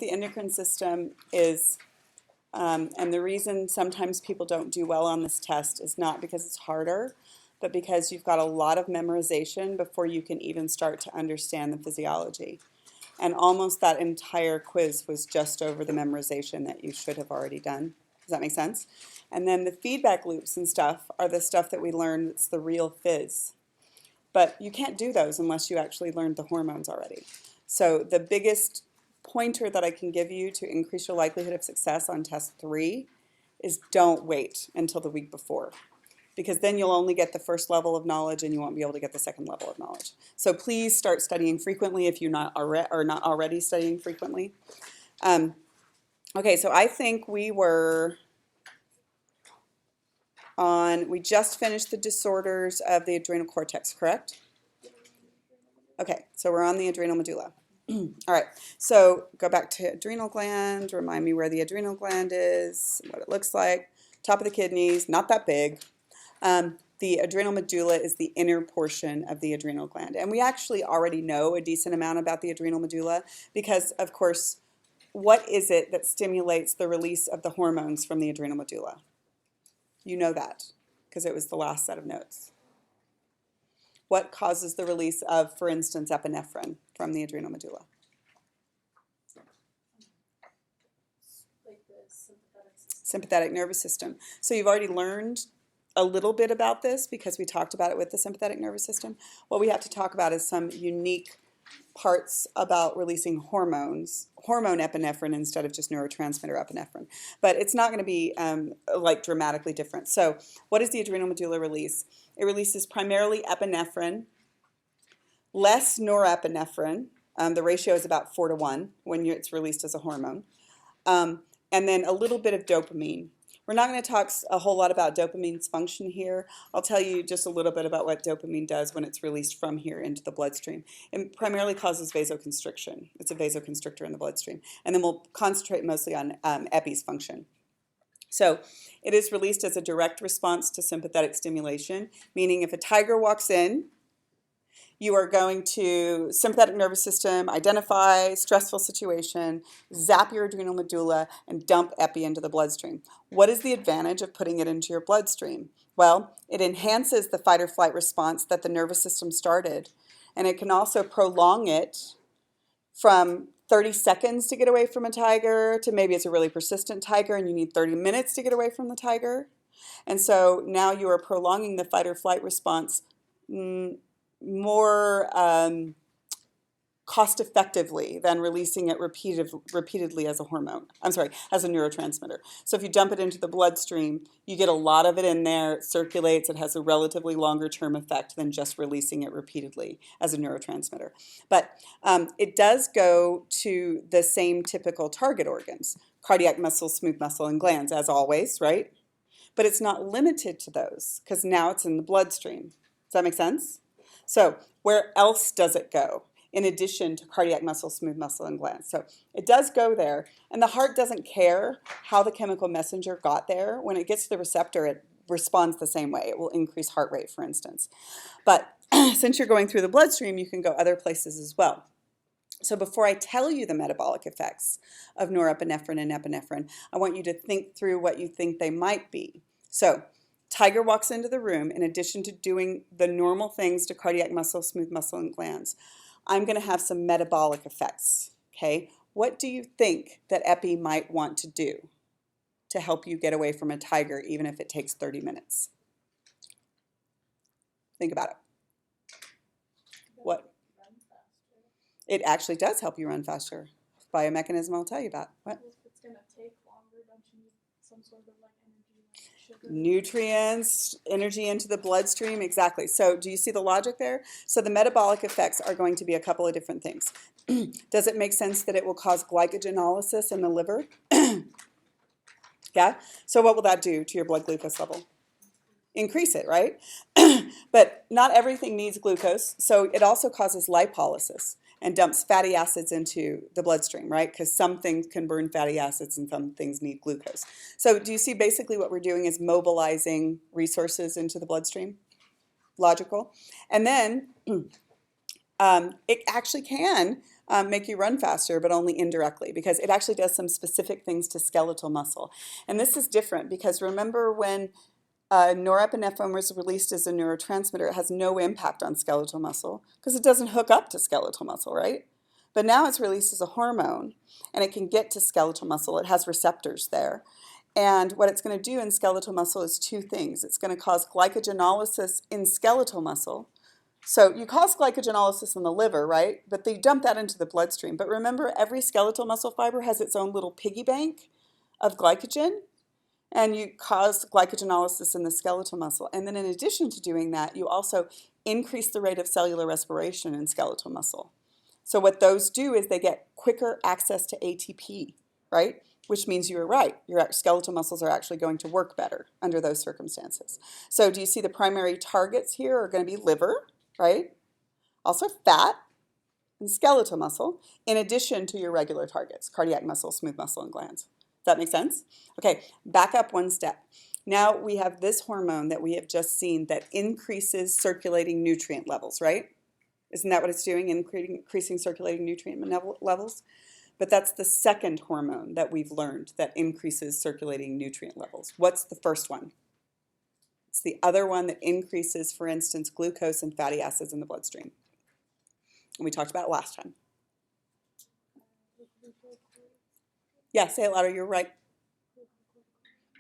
the endocrine system is, and the reason sometimes people don't do well on this test is not because it's harder, but because you've got a lot of memorization before you can even start to understand the physiology. And almost that entire quiz was just over the memorization that you should have already done. Does that make sense? And then the feedback loops and stuff are the stuff that we learn that's the real phys. But you can't do those unless you actually learned the hormones already. So the biggest pointer that I can give you to increase your likelihood of success on test 3 is don't wait until the week before, because then you'll only get the first level of knowledge and you won't be able to get the second level of knowledge. So please start studying frequently if you're not already studying frequently. Okay, so I think we just finished the disorders of the adrenal cortex, correct? Okay, so we're on the adrenal medulla. All right, so go back to adrenal gland, remind me where the adrenal gland is, what it looks like. Top of the kidneys, not that big. The adrenal medulla is the inner portion of the adrenal gland. And we actually already know a decent amount about the adrenal medulla because, of course, what is it that stimulates the release of the hormones from the adrenal medulla? You know that because it was the last set of notes. What causes the release of, for instance, epinephrine from the adrenal medulla? Like the sympathetic nervous system. So you've already learned a little bit about this because we talked about it with the sympathetic nervous system. What we have to talk about is some unique parts about releasing hormones, hormone epinephrine instead of just neurotransmitter epinephrine. But it's not going to be like dramatically different. So what does the adrenal medulla release? It releases primarily epinephrine, less norepinephrine. The ratio is about 4:1 when it's released as a hormone. And then a little bit of dopamine. We're not going to talk a whole lot about dopamine's function here. I'll tell you just a little bit about what dopamine does when it's released from here into the bloodstream. It primarily causes vasoconstriction. It's a vasoconstrictor in the bloodstream. And then we'll concentrate mostly on epi's function. So it is released as a direct response to sympathetic stimulation, meaning if a tiger walks in, you are going to sympathetic nervous system, identify stressful situation, zap your adrenal medulla, and dump epi into the bloodstream. What is the advantage of putting it into your bloodstream? Well, it enhances the fight or flight response that the nervous system started, and it can also prolong it from 30 seconds to get away from a tiger to maybe it's a really persistent tiger and you need 30 minutes to get away from the tiger. And so now you are prolonging the fight or flight response more cost effectively than releasing it repeatedly as a hormone. I'm sorry, as a neurotransmitter. So if you dump it into the bloodstream, you get a lot of it in there, it circulates, it has a relatively longer term effect than just releasing it repeatedly as a neurotransmitter. But it does go to the same typical target organs, cardiac muscle, smooth muscle, and glands, as always, right? But it's not limited to those because now it's in the bloodstream. Does that make sense? So where else does it go in addition to cardiac muscle, smooth muscle, and glands? So it does go there, and the heart doesn't care how the chemical messenger got there. When it gets to the receptor, it responds the same way. It will increase heart rate, for instance. But since you're going through the bloodstream, you can go other places as well. So before I tell you the metabolic effects of norepinephrine and epinephrine, I want you to think through what you think they might be. So tiger walks into the room. In addition to doing the normal things to cardiac muscle, smooth muscle, and glands, I'm going to have some metabolic effects, okay? What do you think that epi might want to do to help you get away from a tiger, even if it takes 30 minutes? Think about it. What? It actually does help you run faster by a mechanism I'll tell you about. What? If it's going to take longer, don't you need some sort of like energy, like sugar? Nutrients, energy into the bloodstream, exactly. So do you see the logic there? So the metabolic effects are going to be a couple of different things. Does it make sense that it will cause glycogenolysis in the liver? Yeah? So what will that do to your blood glucose level? Increase it, right? But not everything needs glucose, so it also causes lipolysis and dumps fatty acids into the bloodstream, right? Because some things can burn fatty acids and some things need glucose. So do you see basically what we're doing is mobilizing resources into the bloodstream? Logical. And then it actually can make you run faster, but only indirectly, because it actually does some specific things to skeletal muscle. And this is different because remember when norepinephrine was released as a neurotransmitter, it has no impact on skeletal muscle because it doesn't hook up to skeletal muscle, right? But now it's released as a hormone and it can get to skeletal muscle. It has receptors there. And what it's going to do in skeletal muscle is two things. It's going to cause glycogenolysis in skeletal muscle. So you cause glycogenolysis in the liver, right? But they dump that into the bloodstream. But remember, every skeletal muscle fiber has its own little piggy bank of glycogen. And you cause glycogenolysis in the skeletal muscle. And then in addition to doing that, you also increase the rate of cellular respiration in skeletal muscle. So what those do is they get quicker access to ATP, right? Which means you were right. Your skeletal muscles are actually going to work better under those circumstances. So do you see the primary targets here are going to be liver, right? Also fat and skeletal muscle, in addition to your regular targets, cardiac muscle, smooth muscle, and glands. Does that make sense? Okay, back up one step. Now we have this hormone that we have just seen that increases circulating nutrient levels, right? Isn't that what it's doing, increasing circulating nutrient levels? But that's the second hormone that we've learned that increases circulating nutrient levels. What's the first one? It's the other one that increases, for instance, glucose and fatty acids in the bloodstream. And we talked about it last time. Yeah, say it louder, you're right.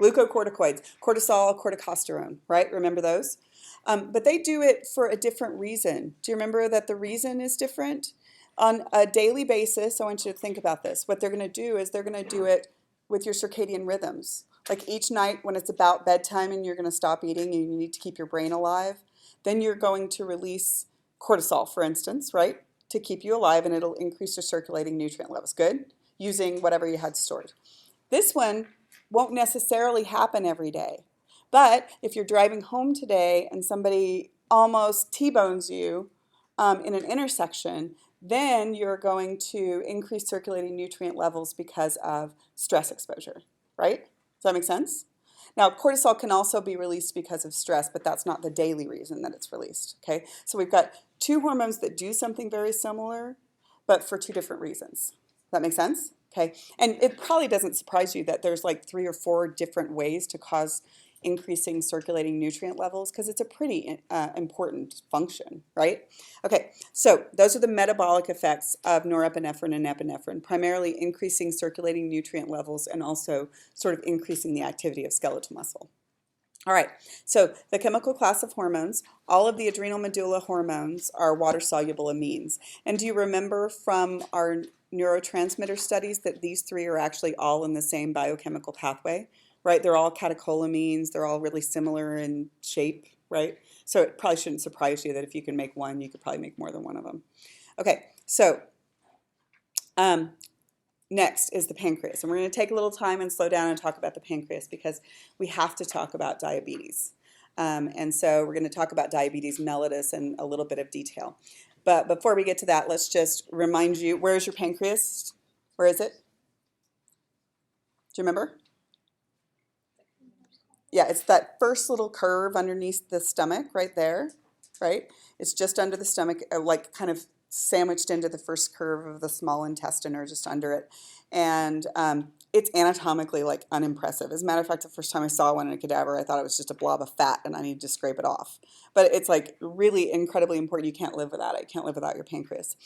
Glucocorticoids, cortisol, corticosterone, right? Remember those? But they do it for a different reason. Do you remember that the reason is different? On a daily basis, I want you to think about this. What they're going to do is they're going to do it with your circadian rhythms. Like each night when it's about bedtime and you're going to stop eating and you need to keep your brain alive, then you're going to release cortisol, for instance, right? To keep you alive, and it'll increase your circulating nutrient levels. Good? Using whatever you had stored. This one won't necessarily happen every day. But if you're driving home today and somebody almost T-bones you in an intersection, then you're going to increase circulating nutrient levels because of stress exposure, right? Does that make sense? Now, cortisol can also be released because of stress, but that's not the daily reason that it's released, okay? So we've got two hormones that do something very similar, but for two different reasons. Does that make sense? Okay, and it probably doesn't surprise you that there's like 3 or 4 different ways to cause increasing circulating nutrient levels because it's a pretty important function, right? Okay, so those are the metabolic effects of norepinephrine and epinephrine, primarily increasing circulating nutrient levels and also sort of increasing the activity of skeletal muscle. All right, so the chemical class of hormones, all of the adrenal medulla hormones are water-soluble amines. And do you remember from our neurotransmitter studies that these 3 are actually all in the same biochemical pathway, right? They're all catecholamines, they're all really similar in shape, right? So it probably shouldn't surprise you that if you can make one, you could probably make more than one of them. Okay, so next is the pancreas. And we're going to take a little time and slow down and talk about the pancreas because we have to talk about diabetes. And so we're going to talk about diabetes mellitus in a little bit of detail. But before we get to that, let's just remind you, where's your pancreas? Where is it? Do you remember? Yeah, it's that first little curve underneath the stomach right there, right? It's just under the stomach, like kind of sandwiched into the first curve of the small intestine or just under it. And it's anatomically like unimpressive. As a matter of fact, the first time I saw one in a cadaver, I thought it was just a blob of fat and I needed to scrape it off. But it's like really incredibly important. You can't live without it. You can't live without your pancreas.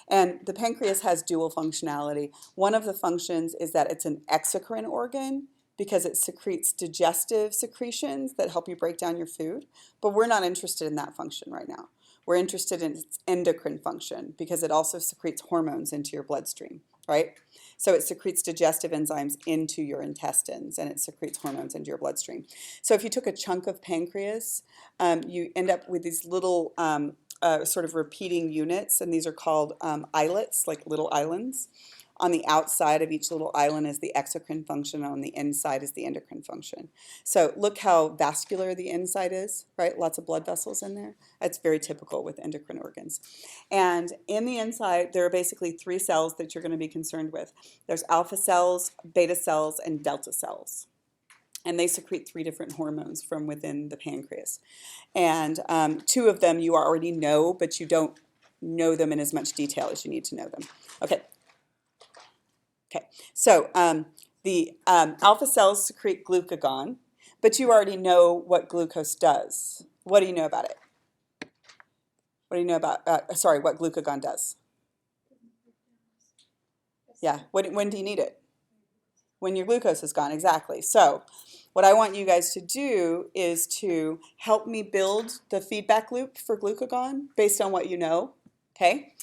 And the pancreas has dual functionality. One of the functions is that it's an exocrine organ because it secretes digestive secretions that help you break down your food. But we're not interested in that function right now. We're interested in its endocrine function because it also secretes hormones into your bloodstream, right? So it secretes digestive enzymes into your intestines and it secretes hormones into your bloodstream. So if you took a chunk of pancreas, you end up with these little sort of repeating units, and these are called islets, like little islands. On the outside of each little island is the exocrine function, on the inside is the endocrine function. So look how vascular the inside is, right? Lots of blood vessels in there. That's very typical with endocrine organs. And in the inside, there are basically 3 cells that you're going to be concerned with. There's alpha cells, beta cells, and delta cells. And they secrete 3 different hormones from within the pancreas. And 2 of them you already know, but you don't know them in as much detail as you need to know them. Okay. Okay. So the alpha cells secrete glucagon, but you already know what glucose does. What do you know about it? What do you know about, what glucagon does? Yeah, when do you need it? When your glucose is gone, exactly. So what I want you guys to do is to help me build the feedback loop for glucagon based on what you know, okay?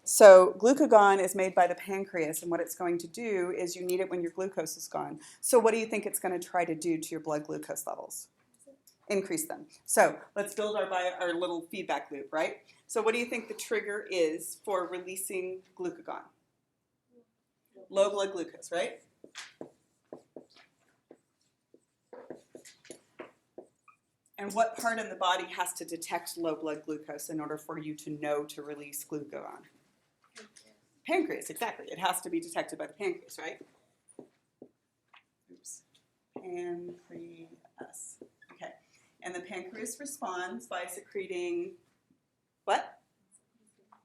So glucagon is made by the pancreas, and what it's going to do is you need it when your glucose is gone. So what do you think it's going to try to do to your blood glucose levels? Increase them. So let's build our little feedback loop, right? So what do you think the trigger is for releasing glucagon? Low blood glucose, right? And what part of the body has to detect low blood glucose in order for you to know to release glucagon? Pancreas, exactly. It has to be detected by the pancreas, right? Oops. Pancreas. Okay. And the pancreas responds by secreting what?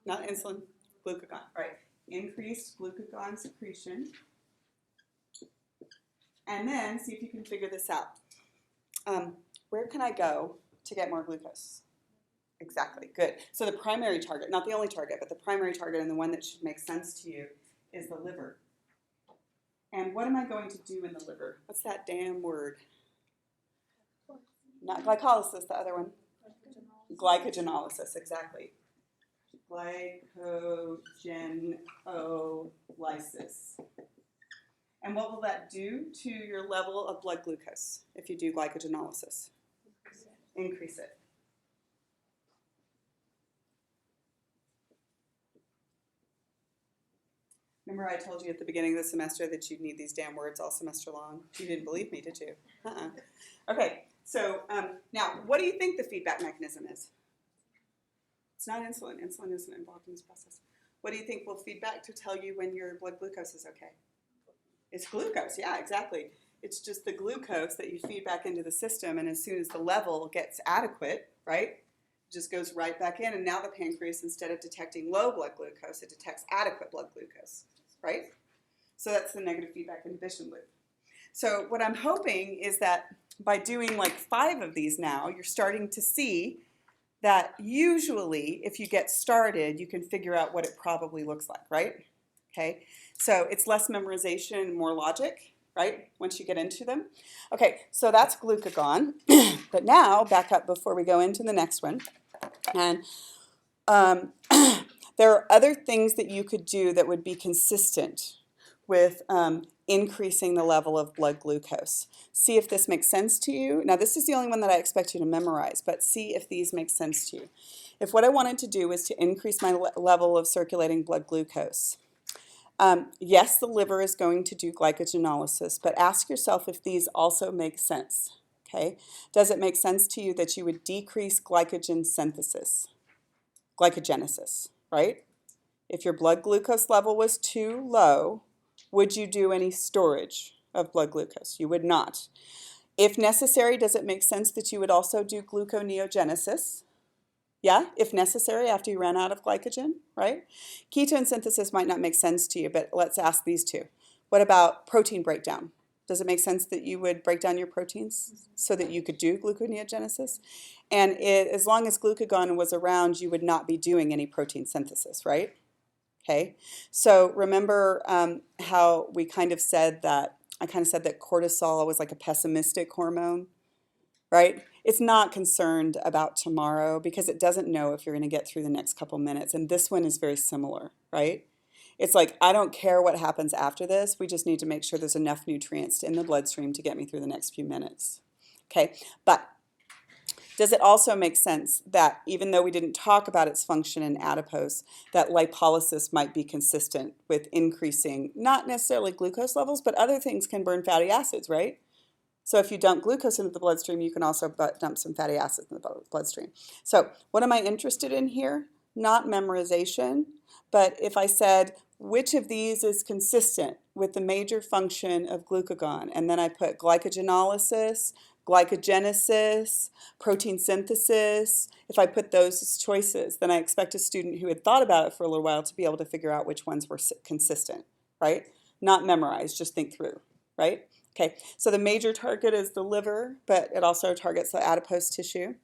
Not insulin, glucagon. Right. Increased glucagon secretion. And then see if you can figure this out. Where can I go to get more glucose? Exactly, good. So the primary target, not the only target, but the primary target and the one that should make sense to you is the liver. And what am I going to do in the liver? What's that damn word? Not glycolysis, the other one. Glycogenolysis, exactly. Glycogenolysis. And what will that do to your level of blood glucose if you do glycogenolysis? Increase it. Remember I told you at the beginning of the semester that you'd need these damn words all semester long? You didn't believe me, did you? Okay, so now what do you think the feedback mechanism is? It's not insulin. Insulin isn't involved in this process. What do you think will feedback to tell you when your blood glucose is okay? It's glucose, yeah, exactly. It's just the glucose that you feed back into the system, and as soon as the level gets adequate, right, it just goes right back in, and now the pancreas, instead of detecting low blood glucose, it detects adequate blood glucose, right? So that's the negative feedback inhibition loop. So what I'm hoping is that by doing like 5 of these now, you're starting to see that usually if you get started, you can figure out what it probably looks like, right? Okay, so it's less memorization and more logic, right, once you get into them. Okay, so that's glucagon. But now, back up before we go into the next one. And there are other things that you could do that would be consistent with increasing the level of blood glucose. See if this makes sense to you. Now, this is the only one that I expect you to memorize, but see if these make sense to you. If what I wanted to do was to increase my level of circulating blood glucose, yes, the liver is going to do glycogenolysis, but ask yourself if these also make sense, okay? Does it make sense to you that you would decrease glycogen synthesis, glycogenesis, right? If your blood glucose level was too low, would you do any storage of blood glucose? You would not. If necessary, does it make sense that you would also do gluconeogenesis? Yeah, if necessary, after you ran out of glycogen, right? Ketone synthesis might not make sense to you, but let's ask these two. What about protein breakdown? Does it make sense that you would break down your proteins so that you could do gluconeogenesis? And as long as glucagon was around, you would not be doing any protein synthesis, right? Okay, so remember how we kind of said that, I kind of said that cortisol was like a pessimistic hormone, right? It's not concerned about tomorrow because it doesn't know if you're going to get through the next couple minutes. And this one is very similar, right? It's like, I don't care what happens after this. We just need to make sure there's enough nutrients in the bloodstream to get me through the next few minutes. Okay, but does it also make sense that even though we didn't talk about its function in adipose, that lipolysis might be consistent with increasing, not necessarily glucose levels, but other things can burn fatty acids, right? So if you dump glucose into the bloodstream, you can also dump some fatty acids in the bloodstream. So what am I interested in here? Not memorization, but if I said, which of these is consistent with the major function of glucagon? And then I put glycogenolysis glycogenesis, protein synthesis. If I put those as choices, then I expect a student who had thought about it for a little while to be able to figure out which ones were consistent, right? Not memorize, just think through, right? Okay, so the major target is the liver, but it also targets the adipose tissue.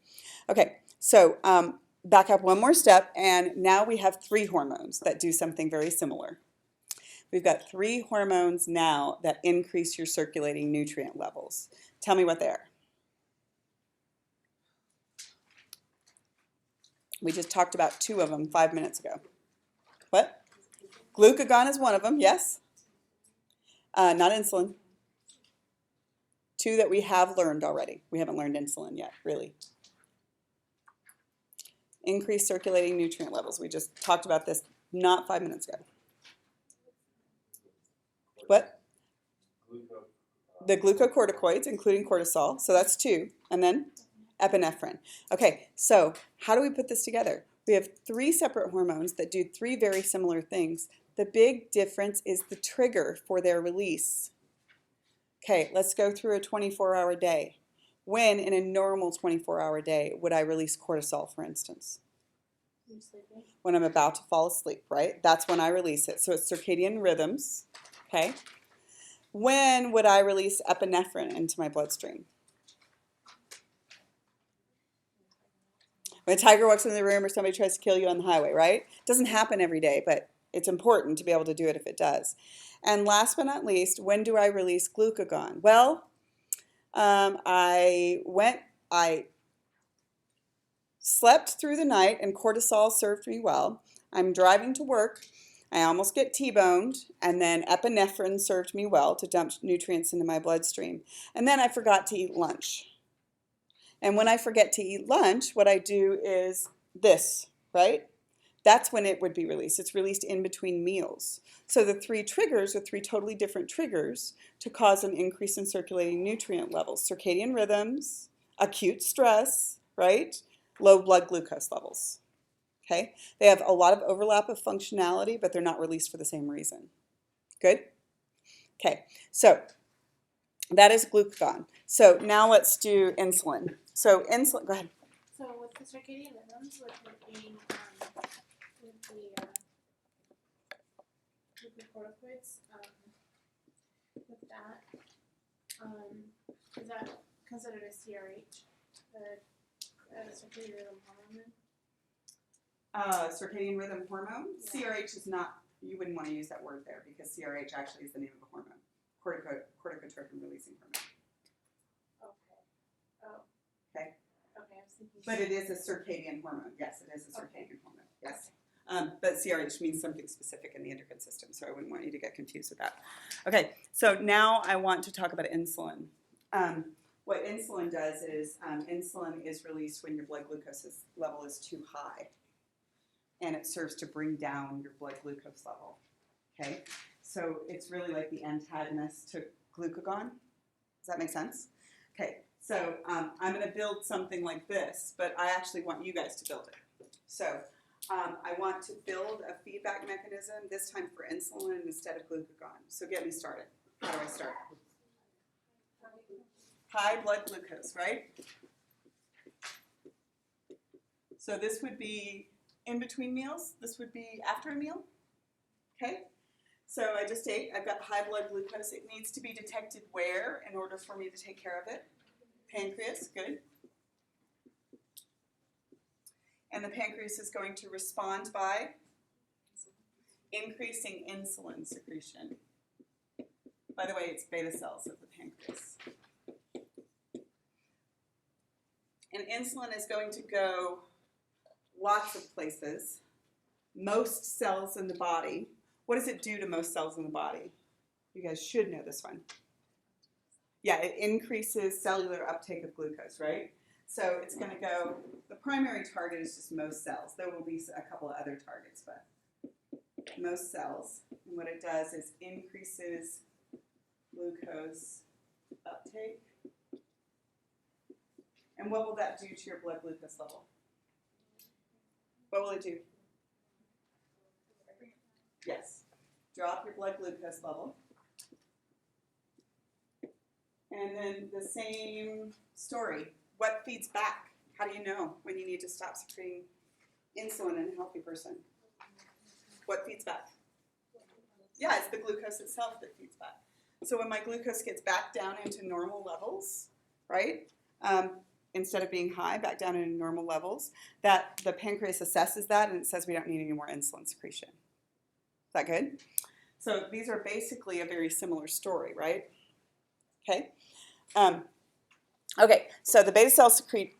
Okay, so back up one more step, and now we have 3 hormones that do something very similar. We've got 3 hormones now that increase your circulating nutrient levels. Tell me what they are. We just talked about 2 of them 5 minutes ago. What? Glucagon is one of them, yes. Not insulin. 2 that we have learned already. We haven't learned insulin yet, really. Increased circulating nutrient levels. We just talked about this not 5 minutes ago. What? The glucocorticoids, including cortisol. So that's 2. And then epinephrine. Okay, so how do we put this together? We have 3 separate hormones that do 3 very similar things. The big difference is the trigger for their release. Okay, let's go through a 24-hour day. When in a normal 24-hour day would I release cortisol, for instance? When I'm about to fall asleep, right? That's when I release it. So it's circadian rhythms, okay? When would I release epinephrine into my bloodstream? When a tiger walks in the room or somebody tries to kill you on the highway, right? It doesn't happen every day, but it's important to be able to do it if it does. And last but not least, when do I release glucagon? Well, I slept through the night and cortisol served me well. I'm driving to work. I almost get T-boned, and then epinephrine served me well to dump nutrients into my bloodstream. And then I forgot to eat lunch. And when I forget to eat lunch, what I do is this, right? That's when it would be released. It's released in between meals. So the 3 triggers are 3 totally different triggers to cause an increase in circulating nutrient levels. Circadian rhythms, acute stress, right? Low blood glucose levels. Okay? They have a lot of overlap of functionality, but they're not released for the same reason. Good? Okay, so that is glucagon. So now let's do insulin. So insulin, go ahead. So with the circadian rhythms, with the glucocorticoids, with that, is that considered a CRH, the circadian rhythm hormone? Circadian rhythm hormone. Yeah. CRH is not, you wouldn't want to use that word there because CRH actually is the name of a hormone. Corticotropin releasing hormone. Okay. Oh. Okay. Okay, I was thinking. But it is a circadian hormone. Yes, it is a circadian hormone. Yes. But CRH means something specific in the endocrine system, so I wouldn't want you to get confused with that. Okay, so now I want to talk about insulin. What insulin does is insulin is released when your blood glucose level is too high, and it serves to bring down your blood glucose level. Okay, so it's really like the antagonist to glucagon. Does that make sense? Okay, so I'm going to build something like this, but I actually want you guys to build it. So I want to build a feedback mechanism, this time for insulin instead of glucagon. So get me started. How do I start? High blood glucose, right? So this would be in between meals. This would be after a meal. Okay? So I just ate. I've got high blood glucose. It needs to be detected where in order for me to take care of it? Pancreas, good. And the pancreas is going to respond by increasing insulin secretion. By the way, it's beta cells of the pancreas. And insulin is going to go lots of places. Most cells in the body. What does it do to most cells in the body? You guys should know this one. Yeah, it increases cellular uptake of glucose, right? So it's going to go, the primary target is just most cells. There will be a couple of other targets, but most cells. And what it does is increases glucose uptake. And what will that do to your blood glucose level? What will it do? Yes. Drop your blood glucose level. And then the same story. What feeds back? How do you know when you need to stop secreting insulin in a healthy person? What feeds back? Yeah, it's the glucose itself that feeds back. So when my glucose gets back down into normal levels, right? Instead of being high, back down into normal levels, that the pancreas assesses that and it says we don't need any more insulin secretion. Is that good? So these are basically a very similar story, right? Okay. Okay, so the beta cells secrete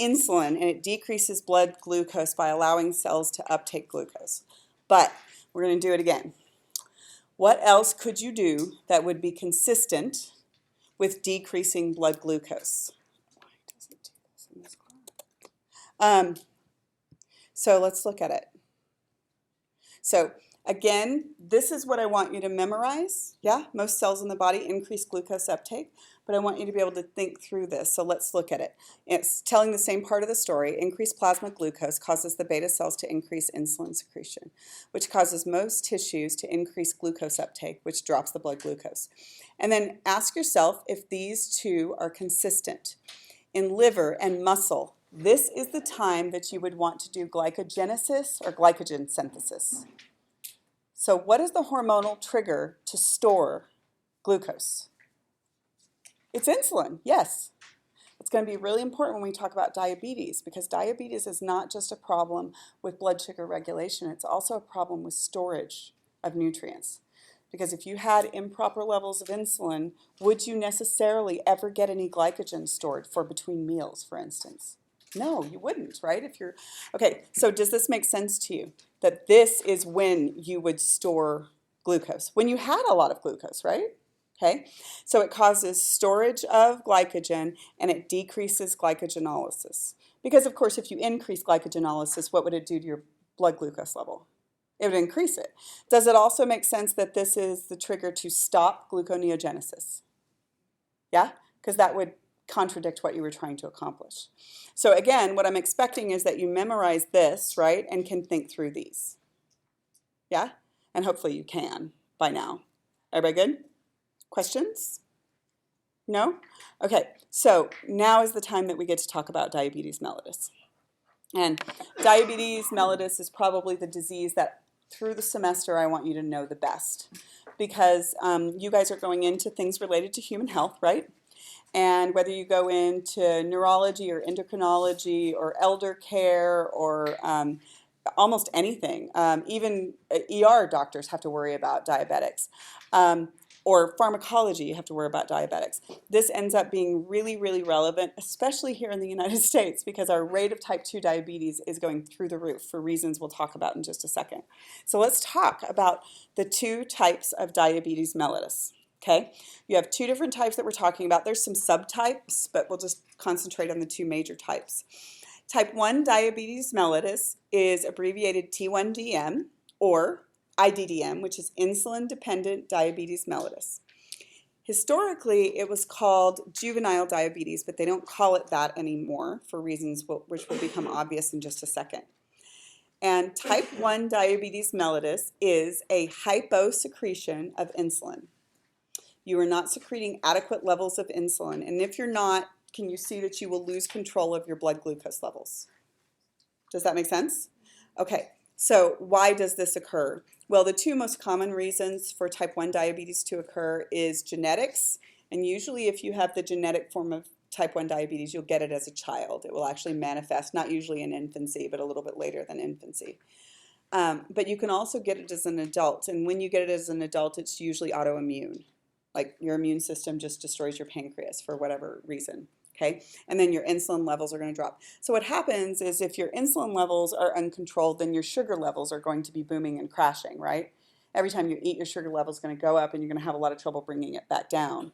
insulin and it decreases blood glucose by allowing cells to uptake glucose. But we're going to do it again. What else could you do that would be consistent with decreasing blood glucose? Why does it do this in this class? So let's look at it. So again, this is what I want you to memorize. Yeah, most cells in the body increase glucose uptake, but I want you to be able to think through this. So let's look at it. It's telling the same part of the story. Increased plasma glucose causes the beta cells to increase insulin secretion, which causes most tissues to increase glucose uptake, which drops the blood glucose. And then ask yourself if these two are consistent. In liver and muscle, this is the time that you would want to do glycogenesis or glycogen synthesis. So what is the hormonal trigger to store glucose? It's insulin, yes. It's going to be really important when we talk about diabetes because diabetes is not just a problem with blood sugar regulation, it's also a problem with storage of nutrients. Because if you had improper levels of insulin, would you necessarily ever get any glycogen stored for between meals, for instance? No, you wouldn't, right? Okay, so does this make sense to you? That this is when you would store glucose, when you had a lot of glucose, right? Okay, so it causes storage of glycogen and it decreases glycogenolysis. Because of course, if you increase glycogenolysis, what would it do to your blood glucose level? It would increase it. Does it also make sense that this is the trigger to stop gluconeogenesis? Yeah, because that would contradict what you were trying to accomplish. So again, what I'm expecting is that you memorize this, right, and can think through these. Yeah, and hopefully you can by now. Everybody good? Questions? No? Okay, so now is the time that we get to talk about diabetes mellitus. And diabetes mellitus is probably the disease that through the semester I want you to know the best because you guys are going into things related to human health, right? And whether you go into neurology or endocrinology or elder care or almost anything, even ER doctors have to worry about diabetics. Or pharmacology, you have to worry about diabetics. This ends up being really, really relevant, especially here in the United States, because our rate of type 2 diabetes is going through the roof for reasons we'll talk about in just a second. So let's talk about the two types of diabetes mellitus. Okay, you have two different types that we're talking about. There's some subtypes, but we'll just concentrate on the two major types. Type 1 diabetes mellitus is abbreviated T1DM or IDDM, which is Insulin-Dependent Diabetes Mellitus. Historically, it was called juvenile diabetes, but they don't call it that anymore for reasons which will become obvious in just a second. And type 1 diabetes mellitus is a hyposecretion of insulin. You are not secreting adequate levels of insulin, and if you're not, can you see that you will lose control of your blood glucose levels? Does that make sense? Okay, so why does this occur? Well, the two most common reasons for type 1 diabetes to occur is genetics, and usually if you have the genetic form of type 1 diabetes, you'll get it as a child. It will actually manifest, not usually in infancy, but a little bit later than infancy. But you can also get it as an adult, and when you get it as an adult, it's usually autoimmune. Like your immune system just destroys your pancreas for whatever reason. Okay, and then your insulin levels are going to drop. So what happens is if your insulin levels are uncontrolled, then your sugar levels are going to be booming and crashing, right? Every time you eat, your sugar level is going to go up and you're going to have a lot of trouble bringing it back down.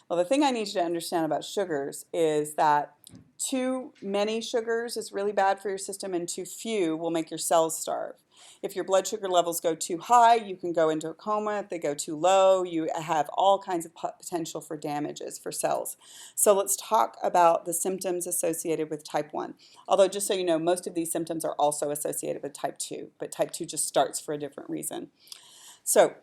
Well, the thing I need you to understand about sugars is that too many sugars is really bad for your system and too few will make your cells starve. If your blood sugar levels go too high, you can go into a coma. If they go too low, you have all kinds of potential for damages for cells. So let's talk about the symptoms associated with type 1. Although just so you know, most of these symptoms are also associated with type 2, but type 2 just starts for a different reason. So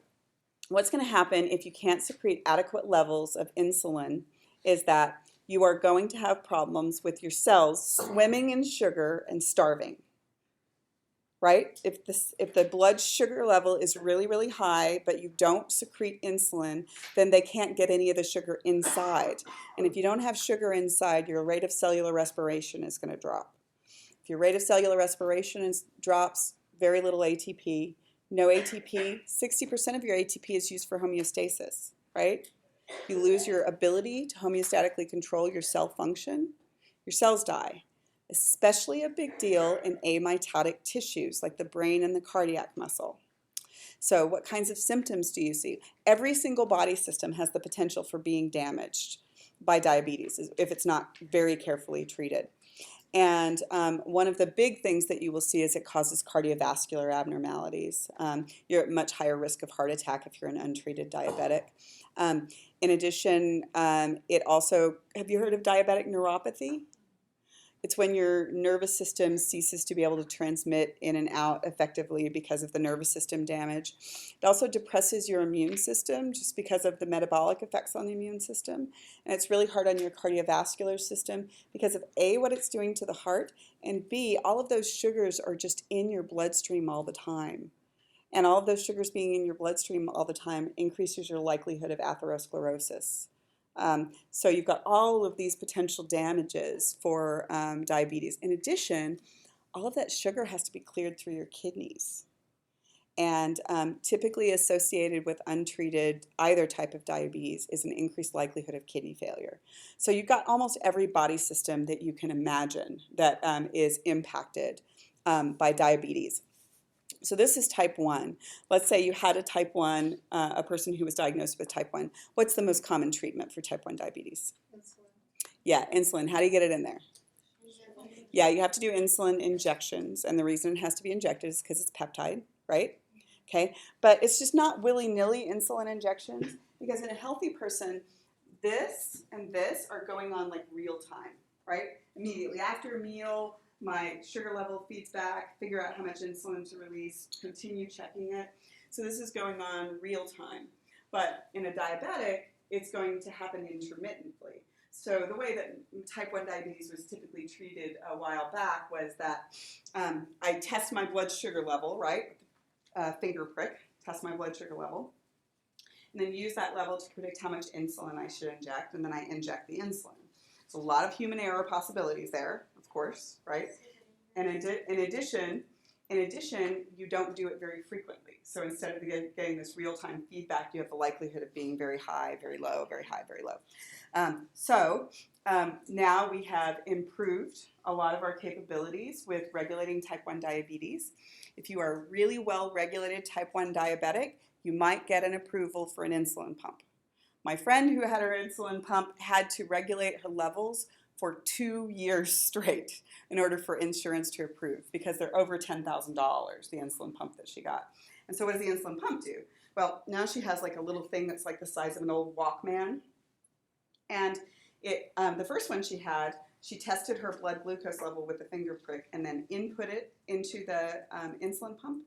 what's going to happen if you can't secrete adequate levels of insulin is that you are going to have problems with your cells swimming in sugar and starving. Right? If the blood sugar level is really, really high, but you don't secrete insulin, then they can't get any of the sugar inside. And if you don't have sugar inside, your rate of cellular respiration is going to drop. If your rate of cellular respiration drops, very little ATP, no ATP, 60% of your ATP is used for homeostasis, right? You lose your ability to homeostatically control your cell function, your cells die. Especially a big deal in amitotic tissues like the brain and the cardiac muscle. So what kinds of symptoms do you see? Every single body system has the potential for being damaged by diabetes if it's not very carefully treated. And one of the big things that you will see is it causes cardiovascular abnormalities. You're at much higher risk of heart attack if you're an untreated diabetic. In addition, it also, have you heard of diabetic neuropathy? It's when your nervous system ceases to be able to transmit in and out effectively because of the nervous system damage. It also depresses your immune system just because of the metabolic effects on the immune system. And it's really hard on your cardiovascular system because of A, what it's doing to the heart, and B, all of those sugars are just in your bloodstream all the time. And all of those sugars being in your bloodstream all the time increases your likelihood of atherosclerosis. So you've got all of these potential damages for diabetes. In addition, all of that sugar has to be cleared through your kidneys. And typically associated with untreated either type of diabetes is an increased likelihood of kidney failure. So you've got almost every body system that you can imagine that is impacted by diabetes. So this is type 1. Let's say you had a type 1, a person who was diagnosed with type 1. What's the most common treatment for type 1 diabetes? Insulin. Yeah, insulin. How do you get it in there? Yeah, you have to do insulin injections, and the reason it has to be injected is because it's peptide, right? Okay, but it's just not willy-nilly insulin injections, because in a healthy person, this and this are going on like real time, right? Immediately after a meal, my sugar level feeds back, figure out how much insulin to release, continue checking it. So this is going on real time. But in a diabetic, it's going to happen intermittently. So the way that type 1 diabetes was typically treated a while back was that I test my blood sugar level, right? Finger prick, test my blood sugar level, and then use that level to predict how much insulin I should inject, and then I inject the insulin. So a lot of human error possibilities there, of course, right? And in addition, you don't do it very frequently. So instead of getting this real-time feedback, you have the likelihood of being very high, very low, very high, very low. Now we have improved a lot of our capabilities with regulating type 1 diabetes. If you are a really well-regulated type 1 diabetic, you might get an approval for an insulin pump. My friend who had her insulin pump had to regulate her levels for 2 years straight in order for insurance to approve, because they're over $10,000, the insulin pump that she got. And so what does the insulin pump do? Well, now she has like a little thing that's like the size of an old Walkman. And the first one she had, she tested her blood glucose level with a finger prick and then input it into the insulin pump.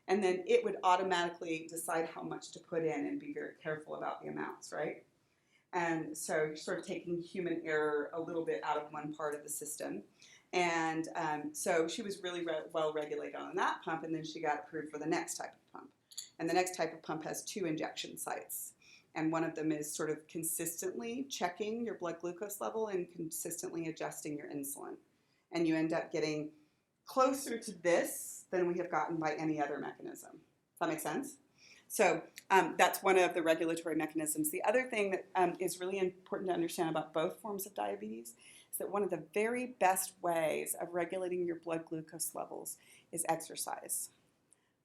And then it would automatically decide how much to put in and be very careful about the amounts, right? And so you're sort of taking human error a little bit out of one part of the system. And so she was really well regulated on that pump, and then she got approved for the next type of pump. And the next type of pump has 2 injection sites. And one of them is sort of consistently checking your blood glucose level and consistently adjusting your insulin. And you end up getting closer to this than we have gotten by any other mechanism. Does that make sense? So that's one of the regulatory mechanisms. The other thing that is really important to understand about both forms of diabetes is that one of the very best ways of regulating your blood glucose levels is exercise.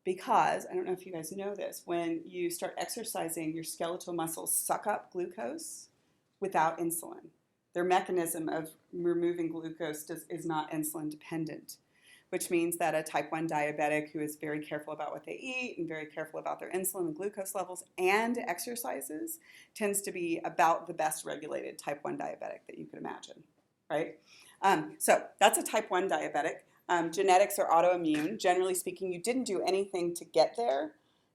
Because, I don't know if you guys know this, when you start exercising, your skeletal muscles suck up glucose without insulin. Their mechanism of removing glucose is not insulin dependent, which means that a type 1 diabetic who is very careful about what they eat and very careful about their insulin and glucose levels and exercises tends to be about the best regulated type 1 diabetic that you could imagine, right? So that's a type 1 diabetic. Genetics are autoimmune. Generally speaking, you didn't do anything to get there.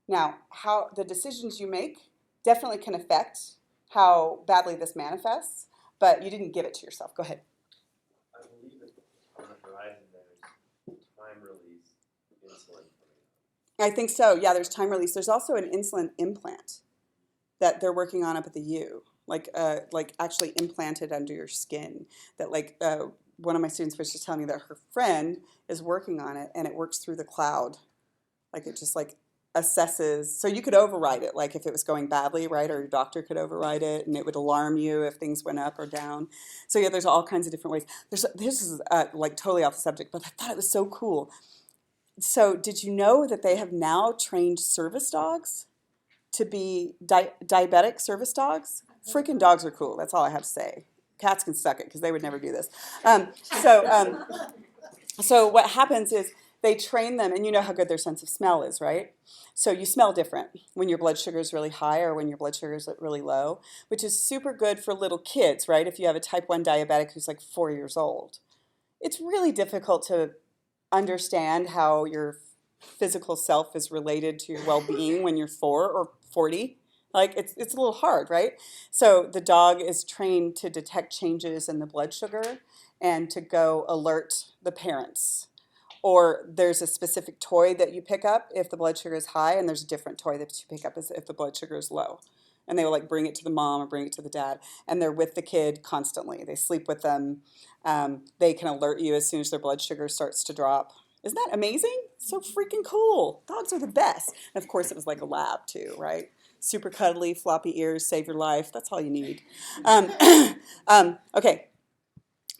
Now, how the decisions you make definitely can affect how badly this manifests, but you didn't give it to yourself. Go ahead. I believe that on the horizon there's time release insulin coming I think so. Yeah, there's time release. There's also an insulin implant that they're working on up at the U, like actually implanted under your skin. That one of my students was just telling me that her friend is working on it, and it works through the cloud. Like it just like assesses. So you could override it, like if it was going badly, right? Or your doctor could override it, and it would alarm you if things went up or down. So yeah, there's all kinds of different ways. This is like totally off the subject, but I thought it was so cool. So did you know that they have now trained service dogs to be diabetic service dogs? Freaking dogs are cool. That's all I have to say. Cats can suck it because they would never do this. So what happens is they train them, and you know how good their sense of smell is, right? So you smell different when your blood sugar is really high or when your blood sugar is really low, which is super good for little kids, right? If you have a type 1 diabetic who's like 4 years old. It's really difficult to understand how your physical self is related to your well-being when you're 4 or 40. Like it's a little hard, right? So the dog is trained to detect changes in the blood sugar and to go alert the parents. Or there's a specific toy that you pick up if the blood sugar is high, and there's a different toy that you pick up if the blood sugar is low. And they will like bring it to the mom or bring it to the dad, and they're with the kid constantly. They sleep with them. They can alert you as soon as their blood sugar starts to drop. Isn't that amazing? So freaking cool. Dogs are the best. And of course, it was like a lab too, right? Super cuddly, floppy ears, save your life. That's all you need. Okay.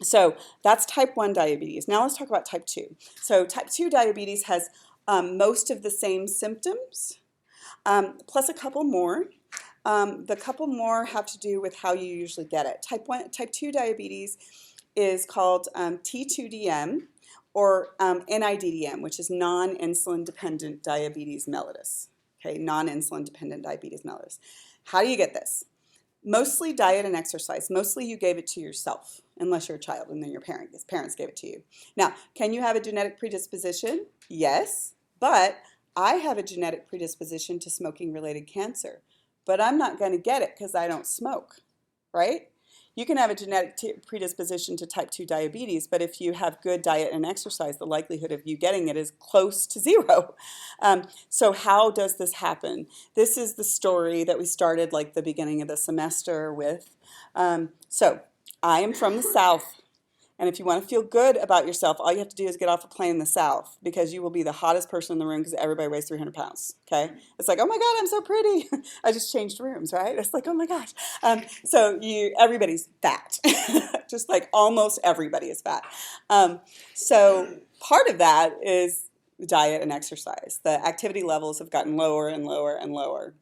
So that's type 1 diabetes. Now let's talk about type 2. So type 2 diabetes has most of the same symptoms, plus a couple more. The couple more have to do with how you usually get it. Type 2 diabetes is called T2DM or NIDDM, which is non-insulin-dependent diabetes mellitus. Okay, non-insulin-dependent diabetes mellitus. How do you get this? Mostly diet and exercise. Mostly you gave it to yourself, unless you're a child and then your parents gave it to you. Now, can you have a genetic predisposition? Yes, but I have a genetic predisposition to smoking-related cancer, but I'm not going to get it because I don't smoke, right? You can have a genetic predisposition to type 2 diabetes, but if you have good diet and exercise, the likelihood of you getting it is close to zero. So how does this happen? This is the story that we started like the beginning of the semester with. So I am from the South. And if you want to feel good about yourself, all you have to do is get off a plane in the South, because you will be the hottest person in the room because everybody weighs 300 pounds, okay? It's like, oh my God, I'm so pretty. I just changed rooms, right? It's like, oh my gosh. So everybody's fat. Just like almost everybody is fat. So part of that is diet and exercise. The activity levels have gotten lower and lower and lower.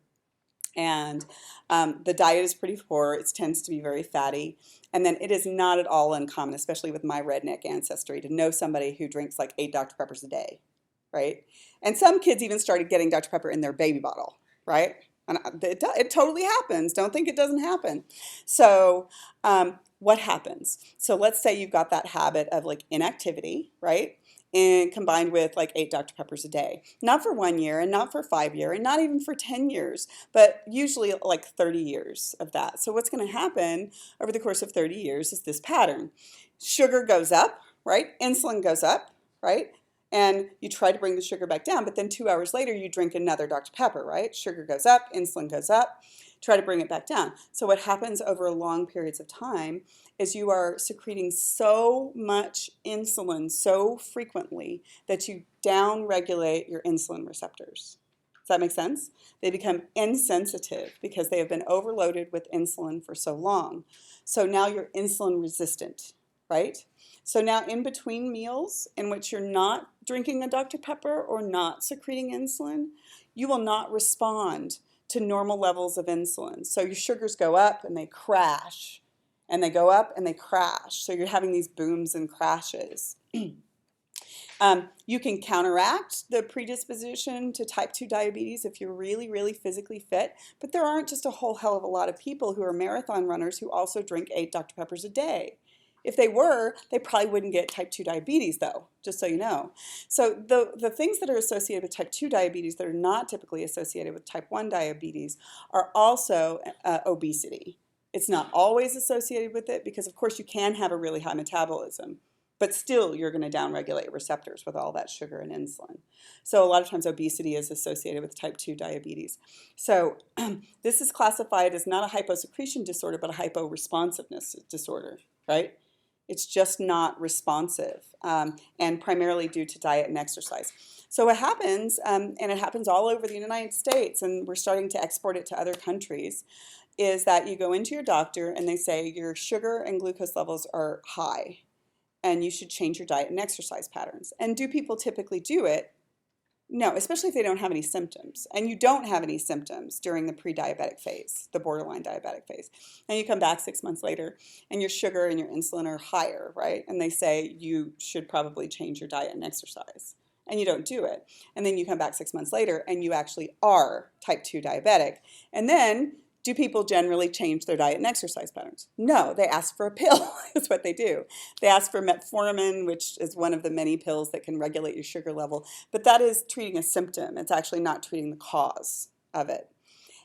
And the diet is pretty poor. It tends to be very fatty. And then it is not at all uncommon, especially with my redneck ancestry, to know somebody who drinks like 8 Dr. Peppers a day, right? And some kids even started getting Dr. Pepper in their baby bottle, right? And it totally happens. Don't think it doesn't happen. So what happens? So let's say you've got that habit of like inactivity, right? And combined with like 8 Dr. Peppers a day. Not for 1 year and not for 5 years and not even for 10 years, but usually like 30 years of that. So what's going to happen over the course of 30 years is this pattern. Sugar goes up, right? Insulin goes up, right? And you try to bring the sugar back down, but then 2 hours later you drink another Dr. Pepper, right? Sugar goes up, insulin goes up, try to bring it back down. So what happens over long periods of time is you are secreting so much insulin so frequently that you downregulate your insulin receptors. Does that make sense? They become insensitive because they have been overloaded with insulin for so long. So now you're insulin resistant, right? So now in between meals in which you're not drinking a Dr. Pepper or not secreting insulin, you will not respond to normal levels of insulin. So your sugars go up and they crash, and they go up and they crash. So you're having these booms and crashes. You can counteract the predisposition to type 2 diabetes if you're really, really physically fit, but there aren't just a whole hell of a lot of people who are marathon runners who also drink 8 Dr. Peppers a day. If they were, they probably wouldn't get type 2 diabetes though, just so you know. So the things that are associated with type 2 diabetes that are not typically associated with type 1 diabetes are also obesity. It's not always associated with it because of course you can have a really high metabolism, but still you're going to downregulate receptors with all that sugar and insulin. So a lot of times obesity is associated with type 2 diabetes. So this is classified as not a hyposecretion disorder, but a hyporesponsiveness disorder, right? It's just not responsive, and primarily due to diet and exercise. So what happens, and it happens all over the United States, and we're starting to export it to other countries, is that you go into your doctor and they say your sugar and glucose levels are high and you should change your diet and exercise patterns. And do people typically do it? No, especially if they don't have any symptoms. And you don't have any symptoms during the pre-diabetic phase, the borderline diabetic phase. And you come back 6 months later and your sugar and your insulin are higher, right? And they say you should probably change your diet and exercise. And you don't do it. And then you come back 6 months later and you actually are type 2 diabetic. And then do people generally change their diet and exercise patterns? No, they ask for a pill. That's what they do. They ask for metformin, which is one of the many pills that can regulate your sugar level. But that is treating a symptom. It's actually not treating the cause of it.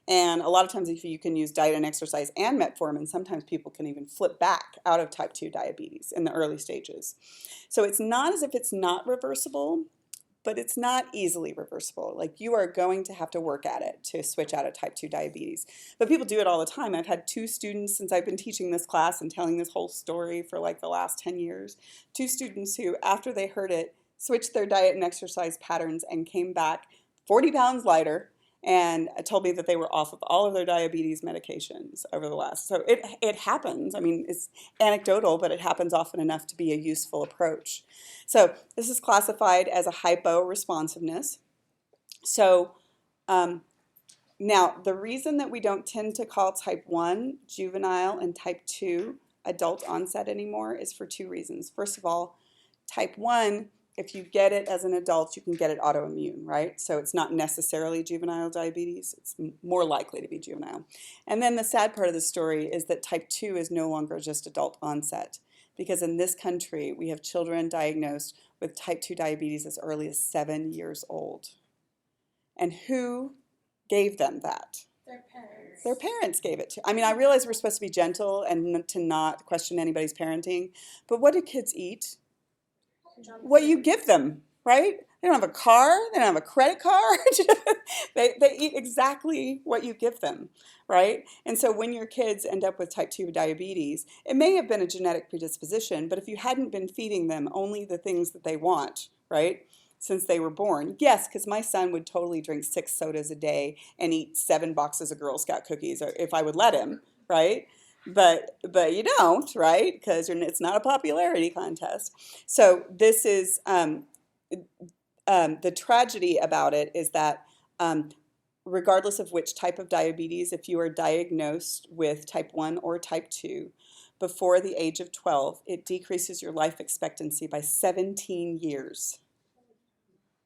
And a lot of times if you can use diet and exercise and metformin, sometimes people can even flip back out of type 2 diabetes in the early stages. So it's not as if it's not reversible, but it's not easily reversible. Like you are going to have to work at it to switch out of type 2 diabetes. But people do it all the time. I've had 2 students since I've been teaching this class and telling this whole story for like the last 10 years. 2 students who, after they heard it, switched their diet and exercise patterns and came back 40 pounds lighter and told me that they were off of all of their diabetes medications over the last. So it happens. I mean, it's anecdotal, but it happens often enough to be a useful approach. So this is classified as a hypo-responsiveness. So now the reason that we don't tend to call type 1 juvenile and type 2 adult onset anymore is for 2 reasons. First of all, type 1, if you get it as an adult, you can get it autoimmune, right? So it's not necessarily juvenile diabetes. It's more likely to be juvenile. And then the sad part of the story is that type 2 is no longer just adult onset, because in this country, we have children diagnosed with type 2 diabetes as early as 7 years old. And who gave them that? Their parents. Their parents gave it to. I mean, I realize we're supposed to be gentle and to not question anybody's parenting, but what do kids eat? What you give them, right? They don't have a car, they don't have a credit card. they eat exactly what you give them, right? And so when your kids end up with type 2 diabetes, it may have been a genetic predisposition, but if you hadn't been feeding them only the things that they want, right, since they were born, yes, because my son would totally drink 6 sodas a day and eat 7 boxes of Girl Scout cookies, or if I would let him, right? But you don't, right? Because it's not a popularity contest. So this is the tragedy about it is that regardless of which type of diabetes, if you are diagnosed with type 1 or type 2 before the age of 12, it decreases your life expectancy by 17 years.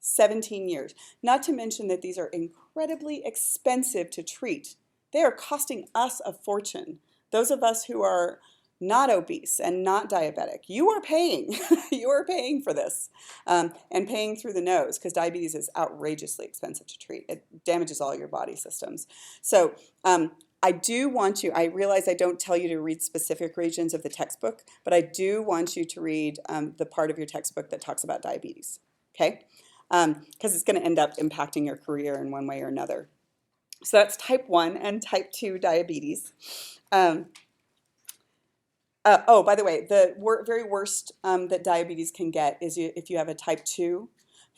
17 years. Not to mention that these are incredibly expensive to treat. They are costing us a fortune. Those of us who are not obese and not diabetic, you are paying. You are paying for this and paying through the nose because diabetes is outrageously expensive to treat. It damages all your body systems. So I do want you, I realize I don't tell you to read specific regions of the textbook, but I do want you to read the part of your textbook that talks about diabetes, okay? Because it's going to end up impacting your career in one way or another. So that's type 1 and type 2 diabetes. Oh, by the way, the very worst that diabetes can get is if you have a type 2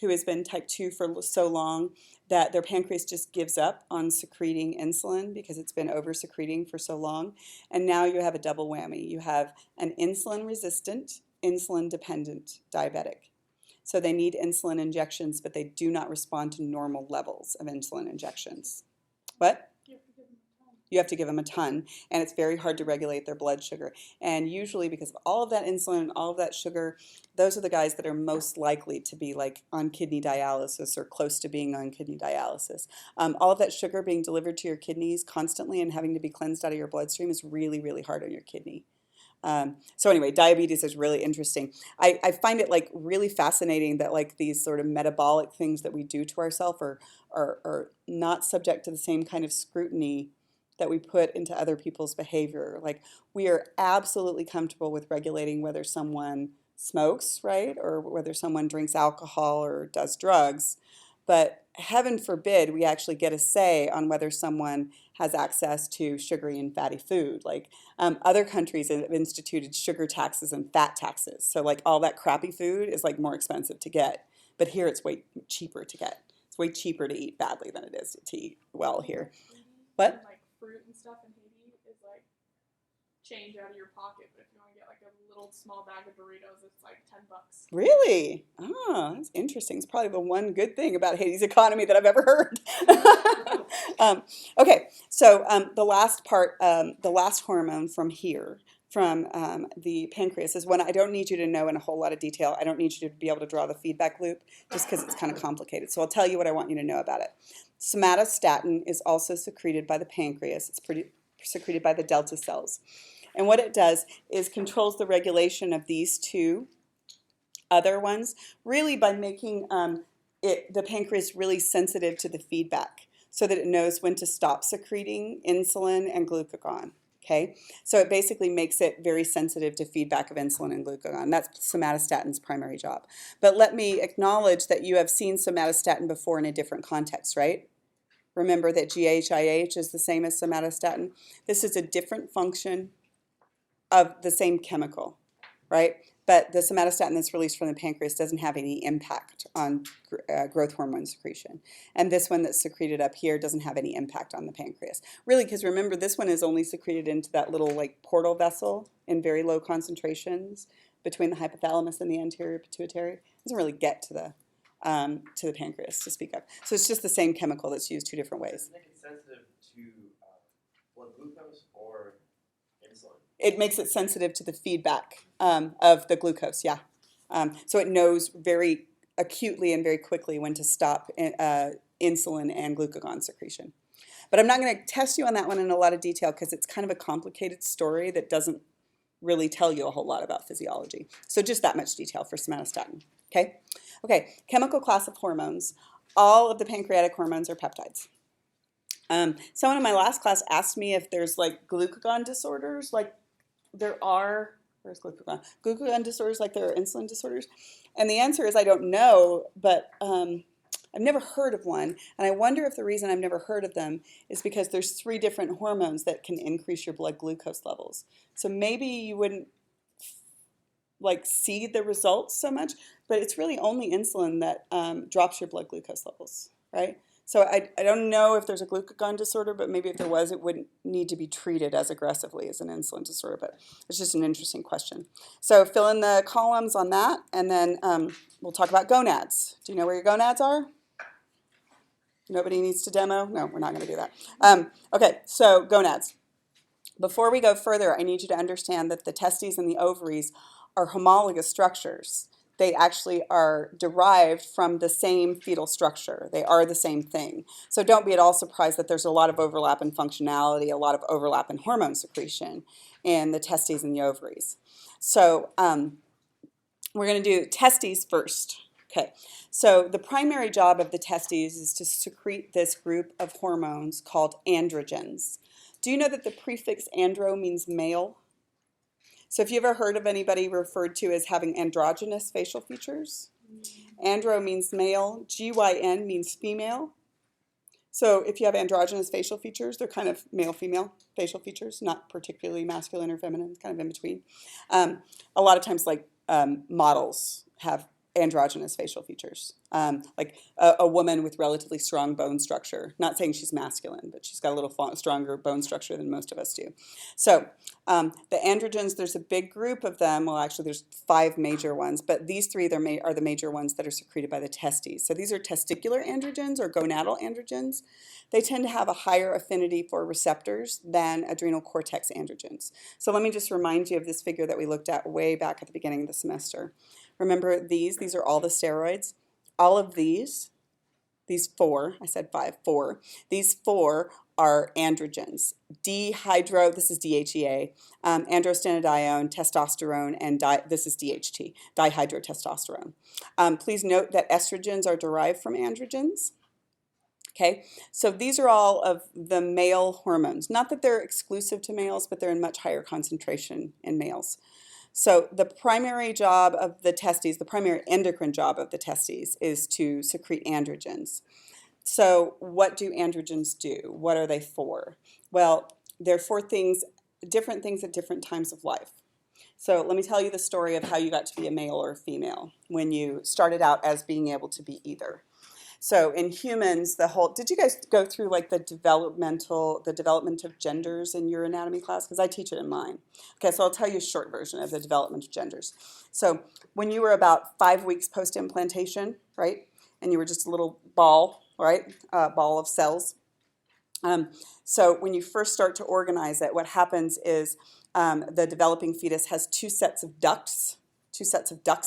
who has been type 2 for so long that their pancreas just gives up on secreting insulin because it's been over-secreting for so long. And now you have a double whammy. You have an insulin-resistant, insulin-dependent diabetic. So they need insulin injections, but they do not respond to normal levels of insulin injections. What? You have to give them a ton, and it's very hard to regulate their blood sugar. And usually because of all of that insulin and all of that sugar, those are the guys that are most likely to be like on kidney dialysis or close to being on kidney dialysis. All of that sugar being delivered to your kidneys constantly and having to be cleansed out of your bloodstream is really, really hard on your kidney. So anyway, diabetes is really interesting. I find it like really fascinating that like these sort of metabolic things that we do to ourselves are not subject to the same kind of scrutiny that we put into other people's behavior. Like we are absolutely comfortable with regulating whether someone smokes, right, or whether someone drinks alcohol or does drugs. But heaven forbid we actually get a say on whether someone has access to sugary and fatty food. Like other countries have instituted sugar taxes and fat taxes. So like all that crappy food is like more expensive to get. But here it's way cheaper to get. It's way cheaper to eat badly than it is to eat well here. What? And, like fruit and stuff in Haiti is like change out of your pocket, but if you want to get like a little small bag of burritos, it's like $10. Really? Oh, that's interesting. It's probably the one good thing about Haiti's economy that I've ever heard. Okay, so the last part, the last hormone from here, from the pancreas, is one I don't need you to know in a whole lot of detail. I don't need you to be able to draw the feedback loop just because it's kind of complicated. So I'll tell you what I want you to know about it. Somatostatin is also secreted by the pancreas. It's secreted by the delta cells. And what it does is controls the regulation of these two other ones, really by making the pancreas really sensitive to the feedback so that it knows when to stop secreting insulin and glucagon. Okay, so it basically makes it very sensitive to feedback of insulin and glucagon. That's somatostatin's primary job. But let me acknowledge that you have seen somatostatin before in a different context, right? Remember that GHIH is the same as somatostatin. This is a different function of the same chemical, right? But the somatostatin that's released from the pancreas doesn't have any impact on growth hormone secretion. And this one that's secreted up here doesn't have any impact on the pancreas. Really, because remember, this one is only secreted into that little like portal vessel in very low concentrations between the hypothalamus and the anterior pituitary. It doesn't really get to the pancreas to speak of. So it's just the same chemical that's used two different ways. Does it make it sensitive to blood glucose or insulin? It makes it sensitive to the feedback of the glucose, yeah. So it knows very acutely and very quickly when to stop insulin and glucagon secretion. But I'm not going to test you on that one in a lot of detail because it's kind of a complicated story that doesn't really tell you a whole lot about physiology. So just that much detail for somatostatin, okay? Okay, chemical class of hormones. All of the pancreatic hormones are peptides. Someone in my last class asked me if there's like glucagon disorders, like there are, where's glucagon? Glucagon disorders like there are insulin disorders. And the answer is I don't know, but I've never heard of one. And I wonder if the reason I've never heard of them is because there's 3 different hormones that can increase your blood glucose levels. So maybe you wouldn't like see the results so much, but it's really only insulin that drops your blood glucose levels, right? So I don't know if there's a glucagon disorder, but maybe if there was, it wouldn't need to be treated as aggressively as an insulin disorder, but it's just an interesting question. So fill in the columns on that, and then we'll talk about gonads. Do you know where your gonads are? Nobody needs to demo? No, we're not going to do that. Okay, so gonads. Before we go further, I need you to understand that the testes and the ovaries are homologous structures. They actually are derived from the same fetal structure. They are the same thing. So don't be at all surprised that there's a lot of overlap in functionality, a lot of overlap in hormone secretion in the testes and the ovaries. So we're going to do testes first. Okay, so the primary job of the testes is to secrete this group of hormones called androgens. Do you know that the prefix andro means male? So if you ever heard of anybody referred to as having androgynous facial features, andro means male, GYN means female. So if you have androgynous facial features, they're kind of male-female facial features, not particularly masculine or feminine, kind of in between. A lot of times like models have androgynous facial features, like a woman with relatively strong bone structure. Not saying she's masculine, but she's got a little stronger bone structure than most of us do. So the androgens, there's a big group of them. Well, actually, there's 5 major ones, but these 3 are the major ones that are secreted by the testes. So these are testicular androgens or gonadal androgens. They tend to have a higher affinity for receptors than adrenal cortex androgens. So let me just remind you of this figure that we looked at way back at the beginning of the semester. Remember these are all the steroids. All of these 4, I said 5, 4, these 4 are androgens. This is DHEA, androstenedione, testosterone, and this is DHT, dihydrotestosterone. Please note that estrogens are derived from androgens. Okay, so these are all of the male hormones. Not that they're exclusive to males, but they're in much higher concentration in males. So the primary job of the testes, the primary endocrine job of the testes, is to secrete androgens. So what do androgens do? What are they for? Well, they're for different things at different times of life. So let me tell you the story of how you got to be a male or a female when you started out as being able to be either. So in humans, did you guys go through like the development of genders in your anatomy class? Because I teach it in mine. Okay, so I'll tell you a short version of the development of genders. So when you were about 5 weeks post-implantation, right, and you were just a little ball, right, ball of cells. So when you first start to organize it, what happens is the developing fetus has two sets of ducts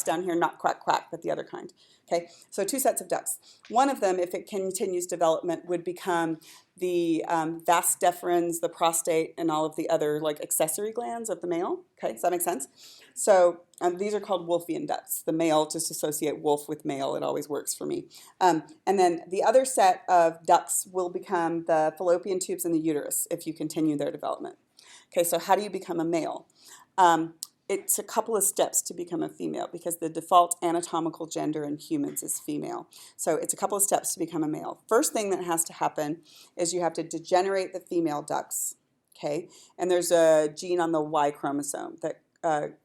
down here, not quack quack, but the other kind. Okay, so two sets of ducts. One of them, if it continues development, would become the vas deferens, the prostate, and all of the other like accessory glands of the male. Okay, does that make sense? So these are called Wolffian ducts. The male, just associate wolf with male. It always works for me. And then the other set of ducts will become the fallopian tubes and the uterus if you continue their development. Okay, so how do you become a male? It's a couple of steps to become a female because the default anatomical gender in humans is female. So it's a couple of steps to become a male. First thing that has to happen is you have to degenerate the female ducts, okay? And there's a gene on the Y chromosome that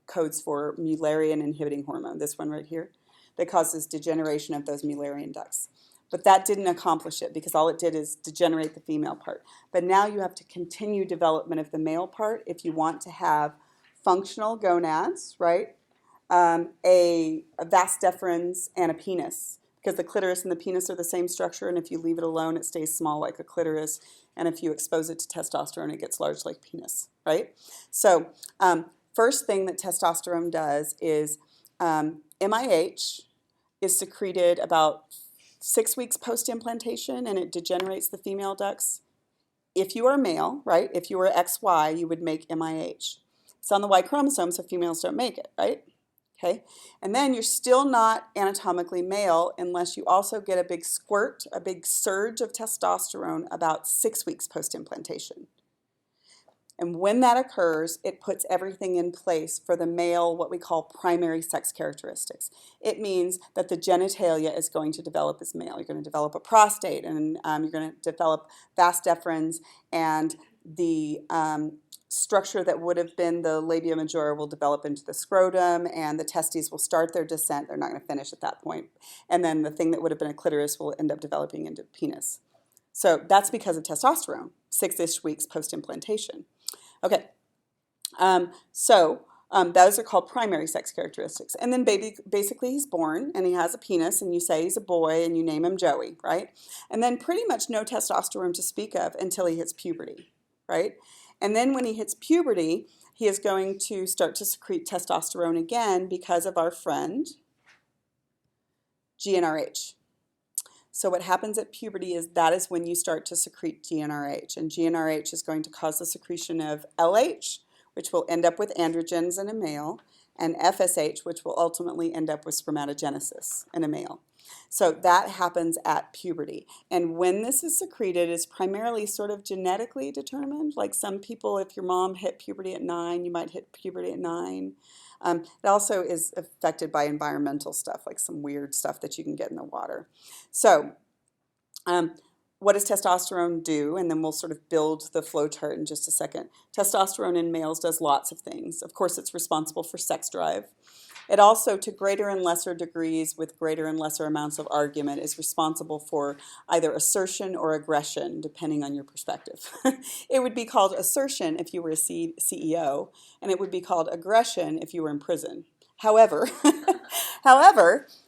codes for Mullerian inhibiting hormone, this one right here, that causes degeneration of those Mullerian ducts. But that didn't accomplish it because all it did is degenerate the female part. But now you have to continue development of the male part if you want to have functional gonads, right? A vas deferens and a penis, because the clitoris and the penis are the same structure, and if you leave it alone, it stays small like a clitoris, and if you expose it to testosterone, it gets large like penis, right? So first thing that testosterone does is MIH is secreted about 6 weeks post-implantation, and it degenerates the female ducts. If you are male, right, if you were XY, you would make MIH. It's on the Y chromosome, so females don't make it, right? Okay, and then you're still not anatomically male unless you also get a big squirt, a big surge of testosterone about 6 weeks post-implantation. And when that occurs, it puts everything in place for the male, what we call primary sex characteristics. It means that the genitalia is going to develop as male. You're going to develop a prostate, and you're going to develop vas deferens, and the structure that would have been the labia majora will develop into the scrotum, and the testes will start their descent. They're not going to finish at that point. And then the thing that would have been a clitoris will end up developing into penis. So that's because of testosterone, 6-ish weeks post-implantation. Okay, those are called primary sex characteristics. And then basically he's born and he has a penis, and you say he's a boy and you name him Joey, right? And then pretty much no testosterone to speak of until he hits puberty, right? And then when he hits puberty, he is going to start to secrete testosterone again because of our friend GnRH. So what happens at puberty is that is when you start to secrete GnRH, and GnRH is going to cause the secretion of LH, which will end up with androgens in a male, and FSH, which will ultimately end up with spermatogenesis in a male. So that happens at puberty. And when this is secreted is primarily sort of genetically determined. Like some people, if your mom hit puberty at 9, you might hit puberty at 9. It also is affected by environmental stuff, like some weird stuff that you can get in the water. So what does testosterone do? And then we'll sort of build the flow chart in just a second. Testosterone in males does lots of things. Of course, it's responsible for sex drive. It also, to greater and lesser degrees, with greater and lesser amounts of argument, is responsible for either assertion or aggression, depending on your perspective. It would be called assertion if you were a CEO, and it would be called aggression if you were in prison. However,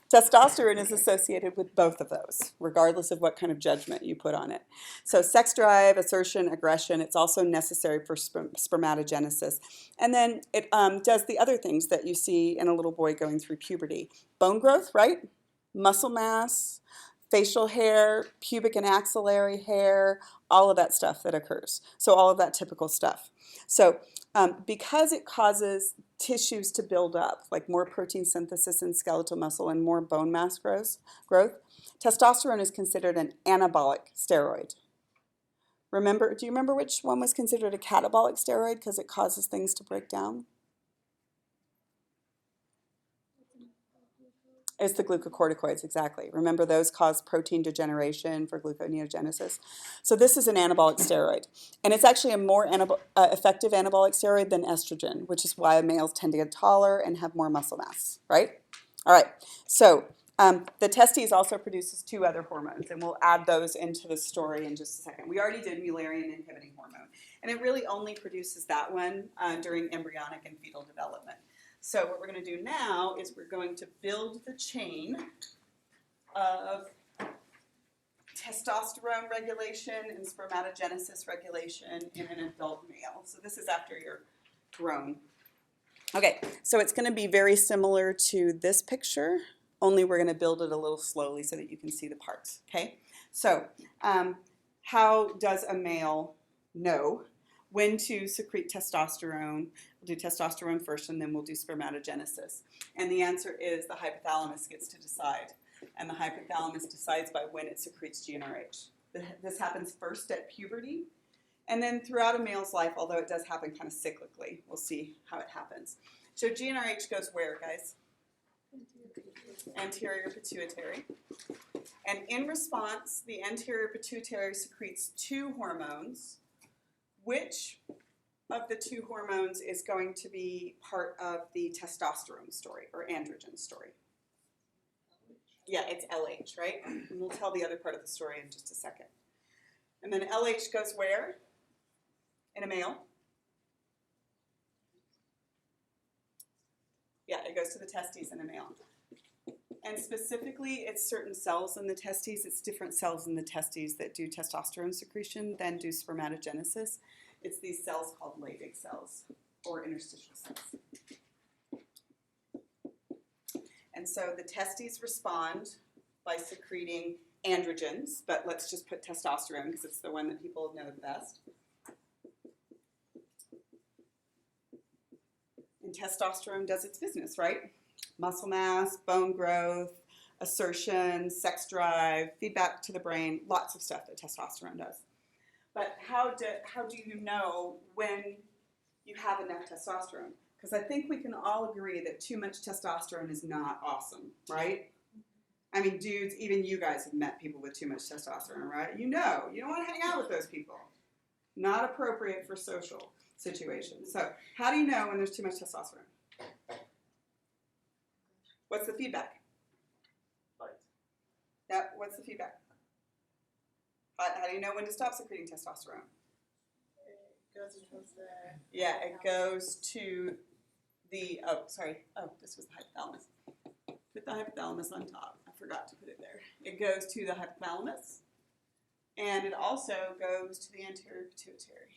testosterone is associated with both of those, regardless of what kind of judgment you put on it. So sex drive, assertion, aggression, it's also necessary for spermatogenesis. And then it does the other things that you see in a little boy going through puberty. Bone growth, right? Muscle mass, facial hair, pubic and axillary hair, all of that stuff that occurs. So all of that typical stuff. So because it causes tissues to build up, like more protein synthesis in skeletal muscle and more bone mass growth, testosterone is considered an anabolic steroid. Do you remember which one was considered a catabolic steroid because it causes things to break down? It's the glucocorticoids, exactly. Remember, those cause protein degeneration for gluconeogenesis. So this is an anabolic steroid. And it's actually a more effective anabolic steroid than estrogen, which is why males tend to get taller and have more muscle mass, right? All right, so the testes also produces two other hormones, and we'll add those into the story in just a second. We already did Mullerian inhibiting hormone, and it really only produces that one during embryonic and fetal development. So what we're going to do now is we're going to build the chain of testosterone regulation and spermatogenesis regulation in an adult male. So this is after you're grown. Okay, so it's going to be very similar to this picture, only we're going to build it a little slowly so that you can see the parts, okay? So how does a male know when to secrete testosterone? We'll do testosterone first, and then we'll do spermatogenesis. And the answer is the hypothalamus gets to decide. And the hypothalamus decides by when it secretes GnRH. This happens first at puberty, and then throughout a male's life, although it does happen kind of cyclically. We'll see how it happens. So GnRH goes where, guys? Anterior pituitary. And in response, the anterior pituitary secretes two hormones. Which of the two hormones is going to be part of the testosterone story or androgen story? Yeah, it's LH, right? And we'll tell the other part of the story in just a second. And then LH goes where in a male? Yeah, it goes to the testes in a male. And specifically, it's certain cells in the testes. It's different cells in the testes that do testosterone secretion than do spermatogenesis. It's these cells called Leydig cells or interstitial cells. And so the testes respond by secreting androgens, but let's just put testosterone because it's the one that people know the best. And testosterone does its business, right? Muscle mass, bone growth, assertion, sex drive, feedback to the brain, lots of stuff that testosterone does. But how do you know when you have enough testosterone? Because I think we can all agree that too much testosterone is not awesome, right? I mean, dudes, even you guys have met people with too much testosterone, right? You know, you don't want to hang out with those people. Not appropriate for social situations. So how do you know when there's too much testosterone? What's the feedback? Yeah, what's the feedback? How do you know when to stop secreting testosterone? It goes towards the... Yeah, it goes to the, this was the hypothalamus. Put the hypothalamus on top. I forgot to put it there. It goes to the hypothalamus, and it also goes to the anterior pituitary.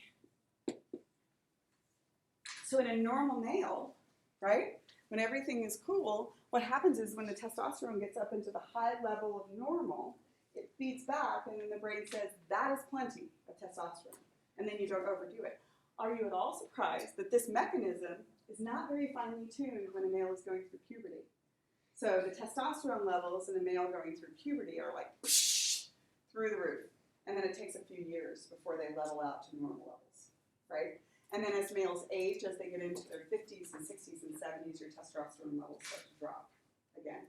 So in a normal male, right, when everything is cool, what happens is when the testosterone gets up into the high level of normal, it feeds back, and then the brain says, that is plenty of testosterone, and then you don't overdo it. Are you at all surprised that this mechanism is not very finely tuned when a male is going through puberty? So the testosterone levels in a male going through puberty are like whoosh, through the roof, and then it takes a few years before they level out to normal levels, right? And then as males age, as they get into their 50s and 60s and 70s, your testosterone levels start to drop again.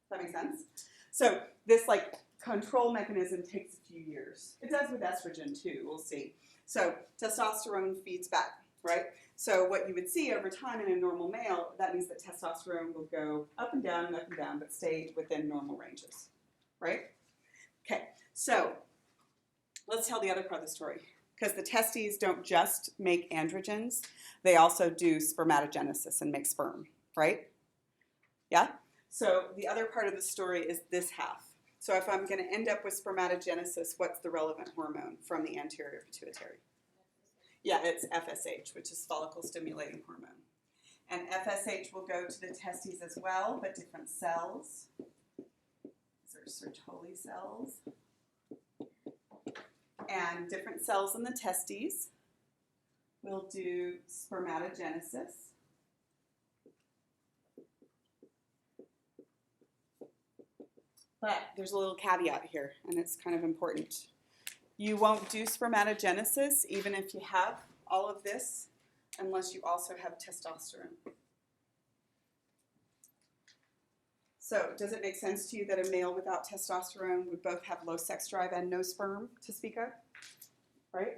Does that make sense? So this like control mechanism takes a few years. It does with estrogen too, we'll see. So testosterone feeds back, right? So what you would see over time in a normal male, that means that testosterone will go up and down, but stay within normal ranges, right? Okay, so let's tell the other part of the story. Because the testes don't just make androgens, they also do spermatogenesis and make sperm, right? Yeah? So the other part of the story is this half. So if I'm going to end up with spermatogenesis, what's the relevant hormone from the anterior pituitary? Yeah, it's FSH, which is follicle stimulating hormone. And FSH will go to the testes as well, but different cells. These are Sertoli cells. And different cells in the testes will do spermatogenesis. But there's a little caveat here, and it's kind of important. You won't do spermatogenesis even if you have all of this unless you also have testosterone. So does it make sense to you that a male without testosterone would both have low sex drive and no sperm to speak of? Right?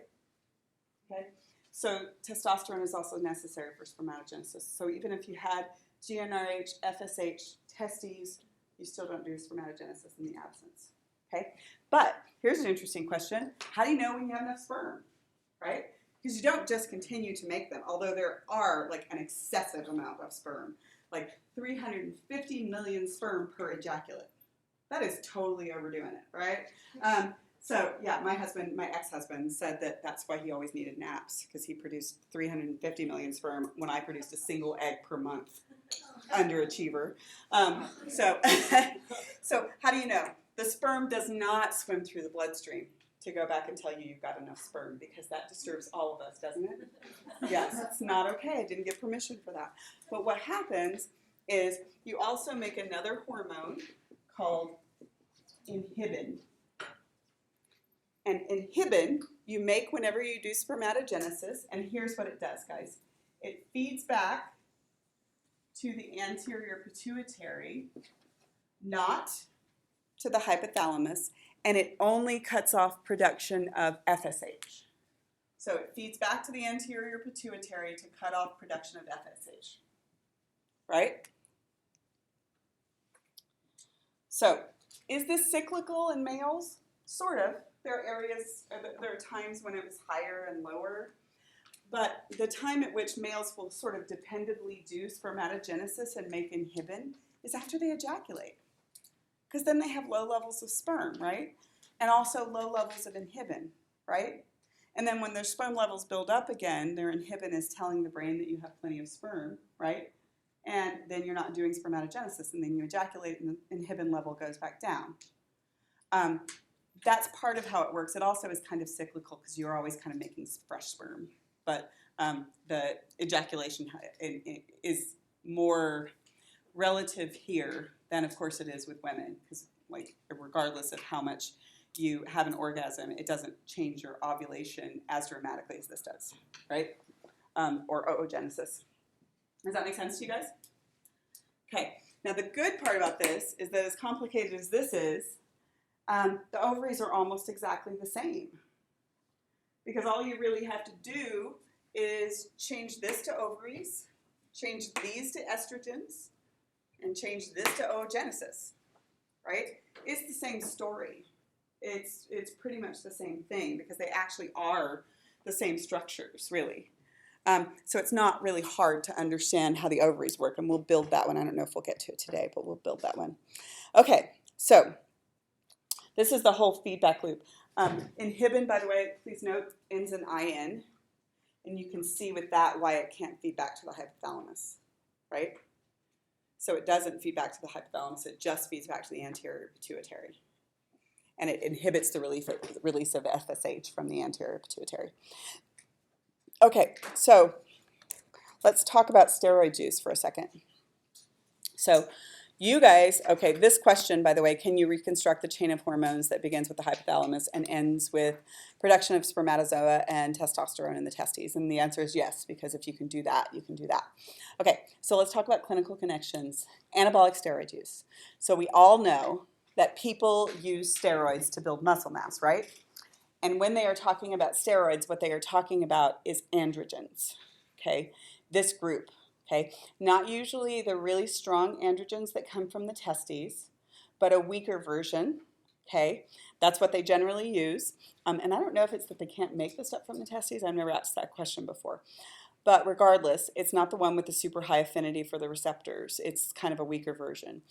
Okay. So testosterone is also necessary for spermatogenesis. So even if you had GnRH, FSH, testes, you still don't do spermatogenesis in the absence. Okay? But here's an interesting question. How do you know when you have enough sperm? Right? Because you don't just continue to make them, although there are like an excessive amount of sperm, like 350 million sperm per ejaculate. That is totally overdoing it, right? So yeah, my ex-husband said that that's why he always needed naps, because he produced 350 million sperm when I produced a single egg per month. Underachiever. So how do you know? The sperm does not swim through the bloodstream to go back and tell you you've got enough sperm, because that disturbs all of us, doesn't it? Yes, it's not okay. I didn't get permission for that. But what happens is you also make another hormone called inhibin. And inhibin you make whenever you do spermatogenesis, and here's what it does, guys. It feeds back to the anterior pituitary, not to the hypothalamus, and it only cuts off production of FSH. So it feeds back to the anterior pituitary to cut off production of FSH, right? So is this cyclical in males? Sort of. There are times when it was higher and lower, but the time at which males will sort of dependently do spermatogenesis and make inhibin is after they ejaculate, because then they have low levels of sperm, right? And also low levels of inhibin, right? And then when their sperm levels build up again, their inhibin is telling the brain that you have plenty of sperm, right? And then you're not doing spermatogenesis, and then you ejaculate and the inhibin level goes back down. That's part of how it works. It also is kind of cyclical because you're always kind of making fresh sperm. But the ejaculation is more relative here than, of course, it is with women, because like regardless of how much you have an orgasm, it doesn't change your ovulation as dramatically as this does, right? Or oogenesis. Does that make sense to you guys? Okay. Now the good part about this is that as complicated as this is, the ovaries are almost exactly the same, because all you really have to do is change this to ovaries, change these to estrogens, and change this to oogenesis, right? It's the same story. It's pretty much the same thing, because they actually are the same structures, really. So it's not really hard to understand how the ovaries work, and we'll build that one. I don't know if we'll get to it today, but we'll build that one. Okay, so this is the whole feedback loop. Inhibin, by the way, please note, ends in IN. And you can see with that why it can't feed back to the hypothalamus, right? So it doesn't feed back to the hypothalamus. It just feeds back to the anterior pituitary. And it inhibits the release of FSH from the anterior pituitary. Okay, so let's talk about steroid use for a second. So you guys, okay, this question, by the way, can you reconstruct the chain of hormones that begins with the hypothalamus and ends with production of spermatozoa and testosterone in the testes? And the answer is yes, because if you can do that, you can do that. Okay, so let's talk about clinical connections. Anabolic steroid use. So we all know that people use steroids to build muscle mass, right? And when they are talking about steroids, what they are talking about is androgens, okay? This group. Okay, not usually the really strong androgens that come from the testes, but a weaker version, okay? That's what they generally use. And I don't know if it's that they can't make the stuff from the testes. I've never asked that question before. But regardless, it's not the one with the super high affinity for the receptors. It's kind of a weaker version.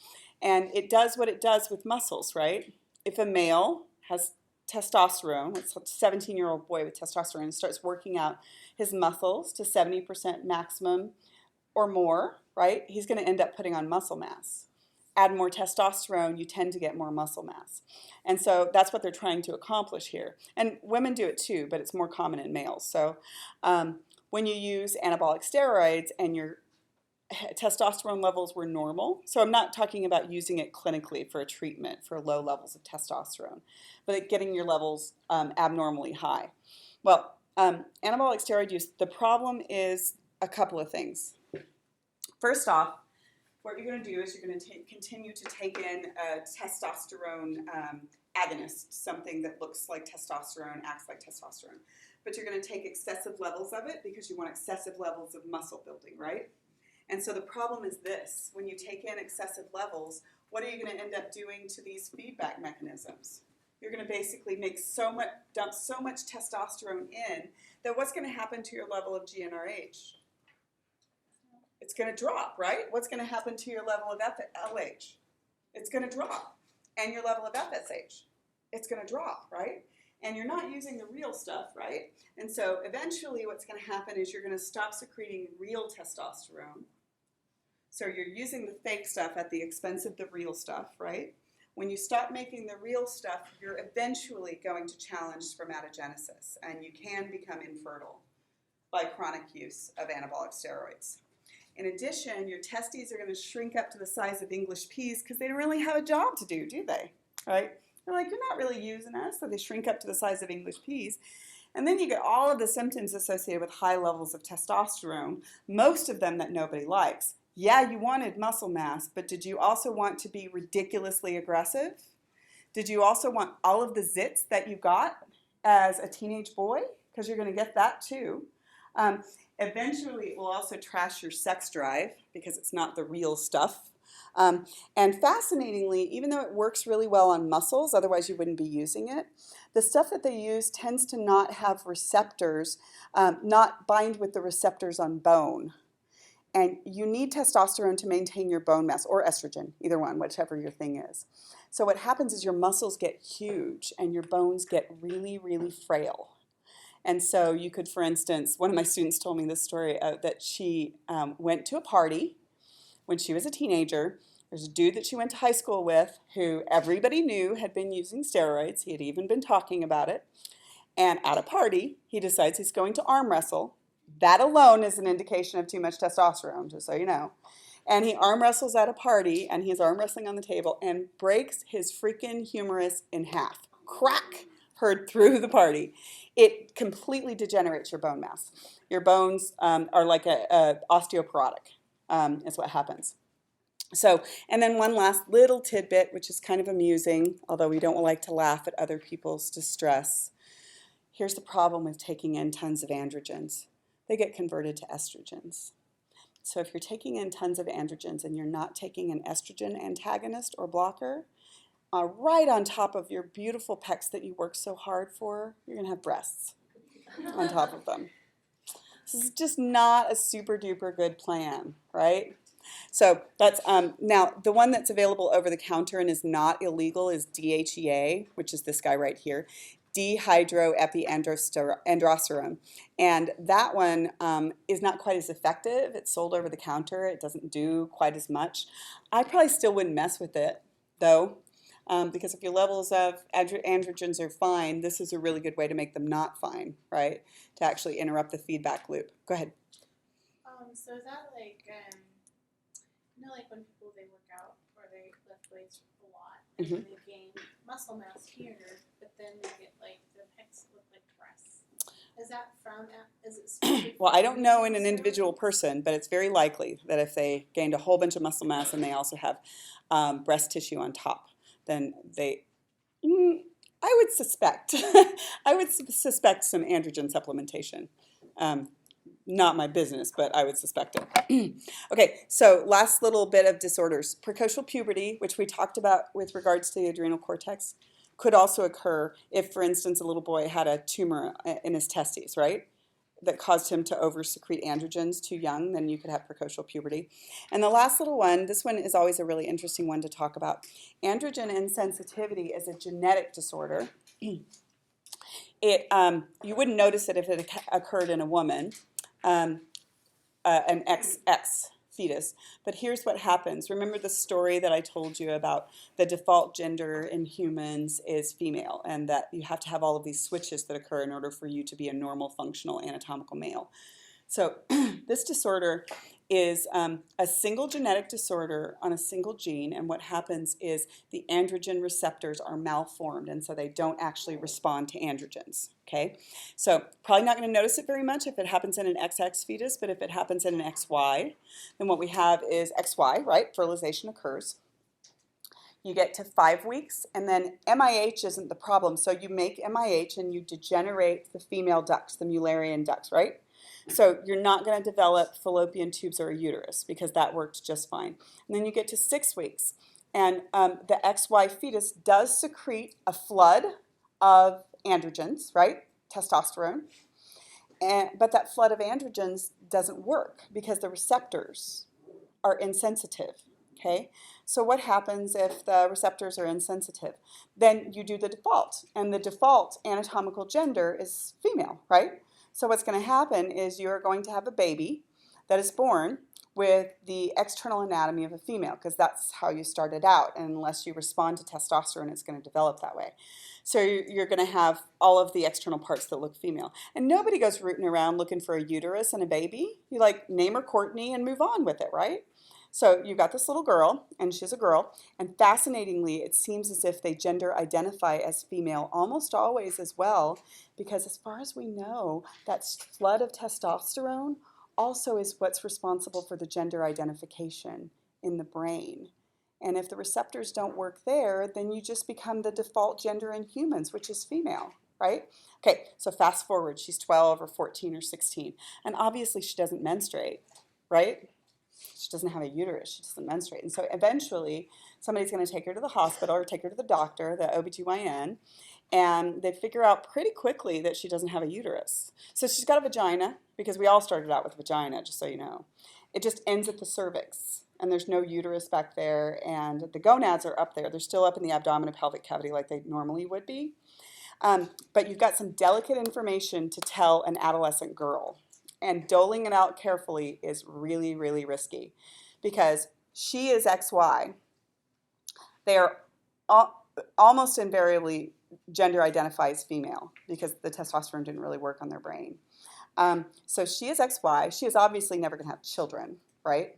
And it does what it does with muscles, right? If a male has testosterone, it's a 17-year-old boy with testosterone, starts working out his muscles to 70% maximum or more, right, he's going to end up putting on muscle mass. add more testosterone, you tend to get more muscle mass. And so that's what they're trying to accomplish here. And women do it too, but it's more common in males. So when you use anabolic steroids and your testosterone levels were normal, so I'm not talking about using it clinically for a treatment for low levels of testosterone, but getting your levels abnormally high. Well, anabolic steroid use, the problem is a couple of things. First off, what you're going to do is you're going to continue to take in a testosterone agonist, something that looks like testosterone, acts like testosterone. But you're going to take excessive levels of it because you want excessive levels of muscle building, right? And so the problem is this. When you take in excessive levels, what are you going to end up doing to these feedback mechanisms? You're going to basically dump so much testosterone in that what's going to happen to your level of GnRH? It's going to drop, right? What's going to happen to your level of LH? It's going to drop. And your level of FSH? It's going to drop, right? And you're not using the real stuff, right? And so eventually what's going to happen is you're going to stop secreting real testosterone. So you're using the fake stuff at the expense of the real stuff, right? When you stop making the real stuff, you're eventually going to challenge spermatogenesis, and you can become infertile by chronic use of anabolic steroids. In addition, your testes are going to shrink up to the size of English peas because they don't really have a job to do they? Right? They're like, you're not really using us, so they shrink up to the size of English peas. And then you get all of the symptoms associated with high levels of testosterone, most of them that nobody likes. Yeah, you wanted muscle mass, but did you also want to be ridiculously aggressive? Did you also want all of the zits that you got as a teenage boy? Because you're going to get that too. Eventually, it will also trash your sex drive because it's not the real stuff. And fascinatingly, even though it works really well on muscles, otherwise you wouldn't be using it, the stuff that they use tends to not have receptors, not bind with the receptors on bone. And you need testosterone to maintain your bone mass, or estrogen, either one, whichever your thing is. So what happens is your muscles get huge and your bones get really, really frail. And so you could, for instance, one of my students told me this story that she went to a party when she was a teenager. There's a dude that she went to high school with who everybody knew had been using steroids. He had even been talking about it. And at a party, he decides he's going to arm wrestle. That alone is an indication of too much testosterone, just so you know. And he arm wrestles at a party, and he's arm wrestling on the table, and breaks his freaking humerus in half. Crack! Heard through the party. It completely degenerates your bone mass. Your bones are like a osteoporotic, is what happens. So, and then one last little tidbit, which is kind of amusing, although we don't like to laugh at other people's distress. Here's the problem with taking in tons of androgens. They get converted to estrogens. So if you're taking in tons of androgens and you're not taking an estrogen antagonist or blocker, right on top of your beautiful pecs that you work so hard for, you're going to have breasts on top of them. This is just not a super duper good plan, right? So that's, now the one that's available over the counter and is not illegal is DHEA, which is this guy right here, dehydroepiandrosterone. And that one is not quite as effective. It's sold over the counter. It doesn't do quite as much. I probably still wouldn't mess with it, though. Because if your levels of androgens are fine, this is a really good way to make them not fine, right? To actually interrupt the feedback loop. Go ahead. So is that like, you know, like when people, they work out or they lift weights a lot and then they gain muscle mass here, but then they get like the pecs look like breasts. Is that from, is it specific? Well, I don't know in an individual person, but it's very likely that if they gained a whole bunch of muscle mass and they also have breast tissue on top, then they, I would suspect, some androgen supplementation. Not my business, but I would suspect it. Okay, so last little bit of disorders. Precocial puberty, which we talked about with regards to the adrenal cortex, could also occur if, for instance, a little boy had a tumor in his testes, right? That caused him to over-secrete androgens too young, then you could have precocial puberty. And the last little one, this one is always a really interesting one to talk about. Androgen insensitivity is a genetic disorder. You wouldn't notice it if it occurred in a woman, an XX fetus. But here's what happens. Remember the story that I told you about the default gender in humans is female, and that you have to have all of these switches that occur in order for you to be a normal functional anatomical male. So this disorder is a single genetic disorder on a single gene, and what happens is the androgen receptors are malformed, and so they don't actually respond to androgens, okay? So probably not going to notice it very much if it happens in an XX fetus, but if it happens in an XY, then what we have is XY, right? Fertilization occurs. You get to 5 weeks, and then MIH isn't the problem. So you make MIH and you degenerate the female ducts, the Mullerian ducts, right? So you're not going to develop fallopian tubes or a uterus because that worked just fine. And then you get to 6 weeks, and the XY fetus does secrete a flood of androgens, right? Testosterone. But that flood of androgens doesn't work because the receptors are insensitive, okay? So what happens if the receptors are insensitive? Then you do the default, and the default anatomical gender is female, right? So what's going to happen is you're going to have a baby that is born with the external anatomy of a female, because that's how you started out, and unless you respond to testosterone, it's going to develop that way. So you're going to have all of the external parts that look female. And nobody goes rooting around looking for a uterus and a baby. You like name her Courtney and move on with it, right? So you've got this little girl, and she's a girl, and fascinatingly, it seems as if they gender identify as female almost always as well, because as far as we know, that flood of testosterone also is what's responsible for the gender identification in the brain. And if the receptors don't work there, then you just become the default gender in humans, which is female, right? Okay, so fast forward, she's 12 or 14 or 16, and obviously she doesn't menstruate, right? She doesn't have a uterus, she doesn't menstruate. And so eventually somebody's going to take her to the hospital or take her to the doctor, the OBGYN, and they figure out pretty quickly that she doesn't have a uterus. So she's got a vagina, because we all started out with a vagina, just so you know. It just ends at the cervix, and there's no uterus back there, and the gonads are up there. They're still up in the abdominal pelvic cavity like they normally would be. But you've got some delicate information to tell an adolescent girl. And doling it out carefully is really, really risky, because she is XY. They are almost invariably gender identifies female because the testosterone didn't really work on their brain. So she is XY. She is obviously never going to have children, right?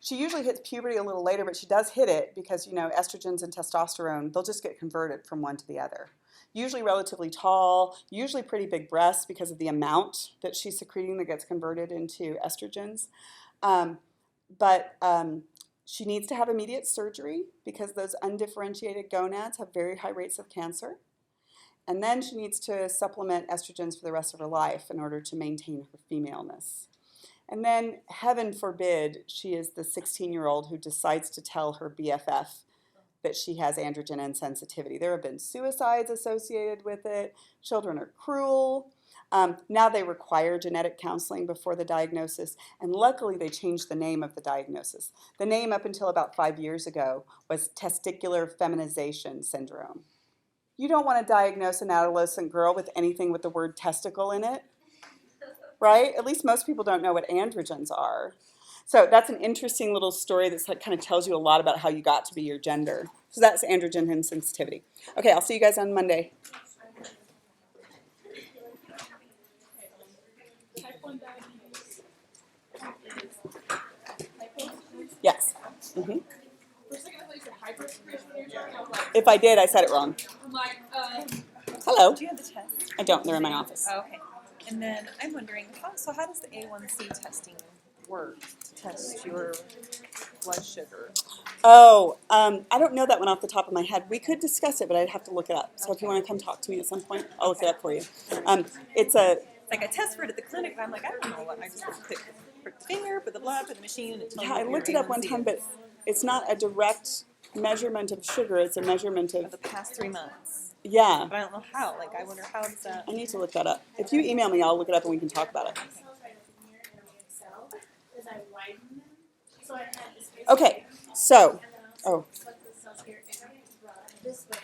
She usually hits puberty a little later, but she does hit it because, you know, estrogens and testosterone, they'll just get converted from one to the other. Usually relatively tall, usually pretty big breasts because of the amount that she's secreting that gets converted into estrogens. But she needs to have immediate surgery because those undifferentiated gonads have very high rates of cancer. And then she needs to supplement estrogens for the rest of her life in order to maintain her femaleness. And then, heaven forbid, she is the 16-year-old who decides to tell her BFF that she has androgen insensitivity. There have been suicides associated with it. Children are cruel. Now they require genetic counseling before the diagnosis, and luckily they changed the name of the diagnosis. The name up until about 5 years ago was testicular feminization syndrome. You don't want to diagnose an adolescent girl with anything with the word testicle in it, right? At least most people don't know what androgens are. So that's an interesting little story that kind of tells you a lot about how you got to be your gender. So that's androgen insensitivity. Okay, I'll see you guys on Monday. Type 1 diabetes is hypos. Yes. For a second, I thought you said hypersecretion when you were talking. I was like, If I did, I said it wrong. I'm like, Hello. Do you have the test? I don't. They're in my office. Oh, okay. And then I'm wondering, how does the A1C testing work to test your blood sugar? Oh, I don't know that one off the top of my head. We could discuss it, but I'd have to look it up. So if you want to come talk to me at some point, I'll look it up for you. It's like I test for it at the clinic, but I'm like, I don't know what. I just prick the finger, put the blood, put the machine, and it tells yeah, me I what looked your it up one A1C time, but is it's not a direct measurement of sugar. It's a measurement for of, the past 3 months. yeah. But I don't know how. Like, I wonder how does that. I need to look that up. If you email me, I'll look it up and we can talk about it. cells right up in here in the Excel is I widen them, so I had the space. Okay, so, And then I'll oh. put the cells here and I brought it this way.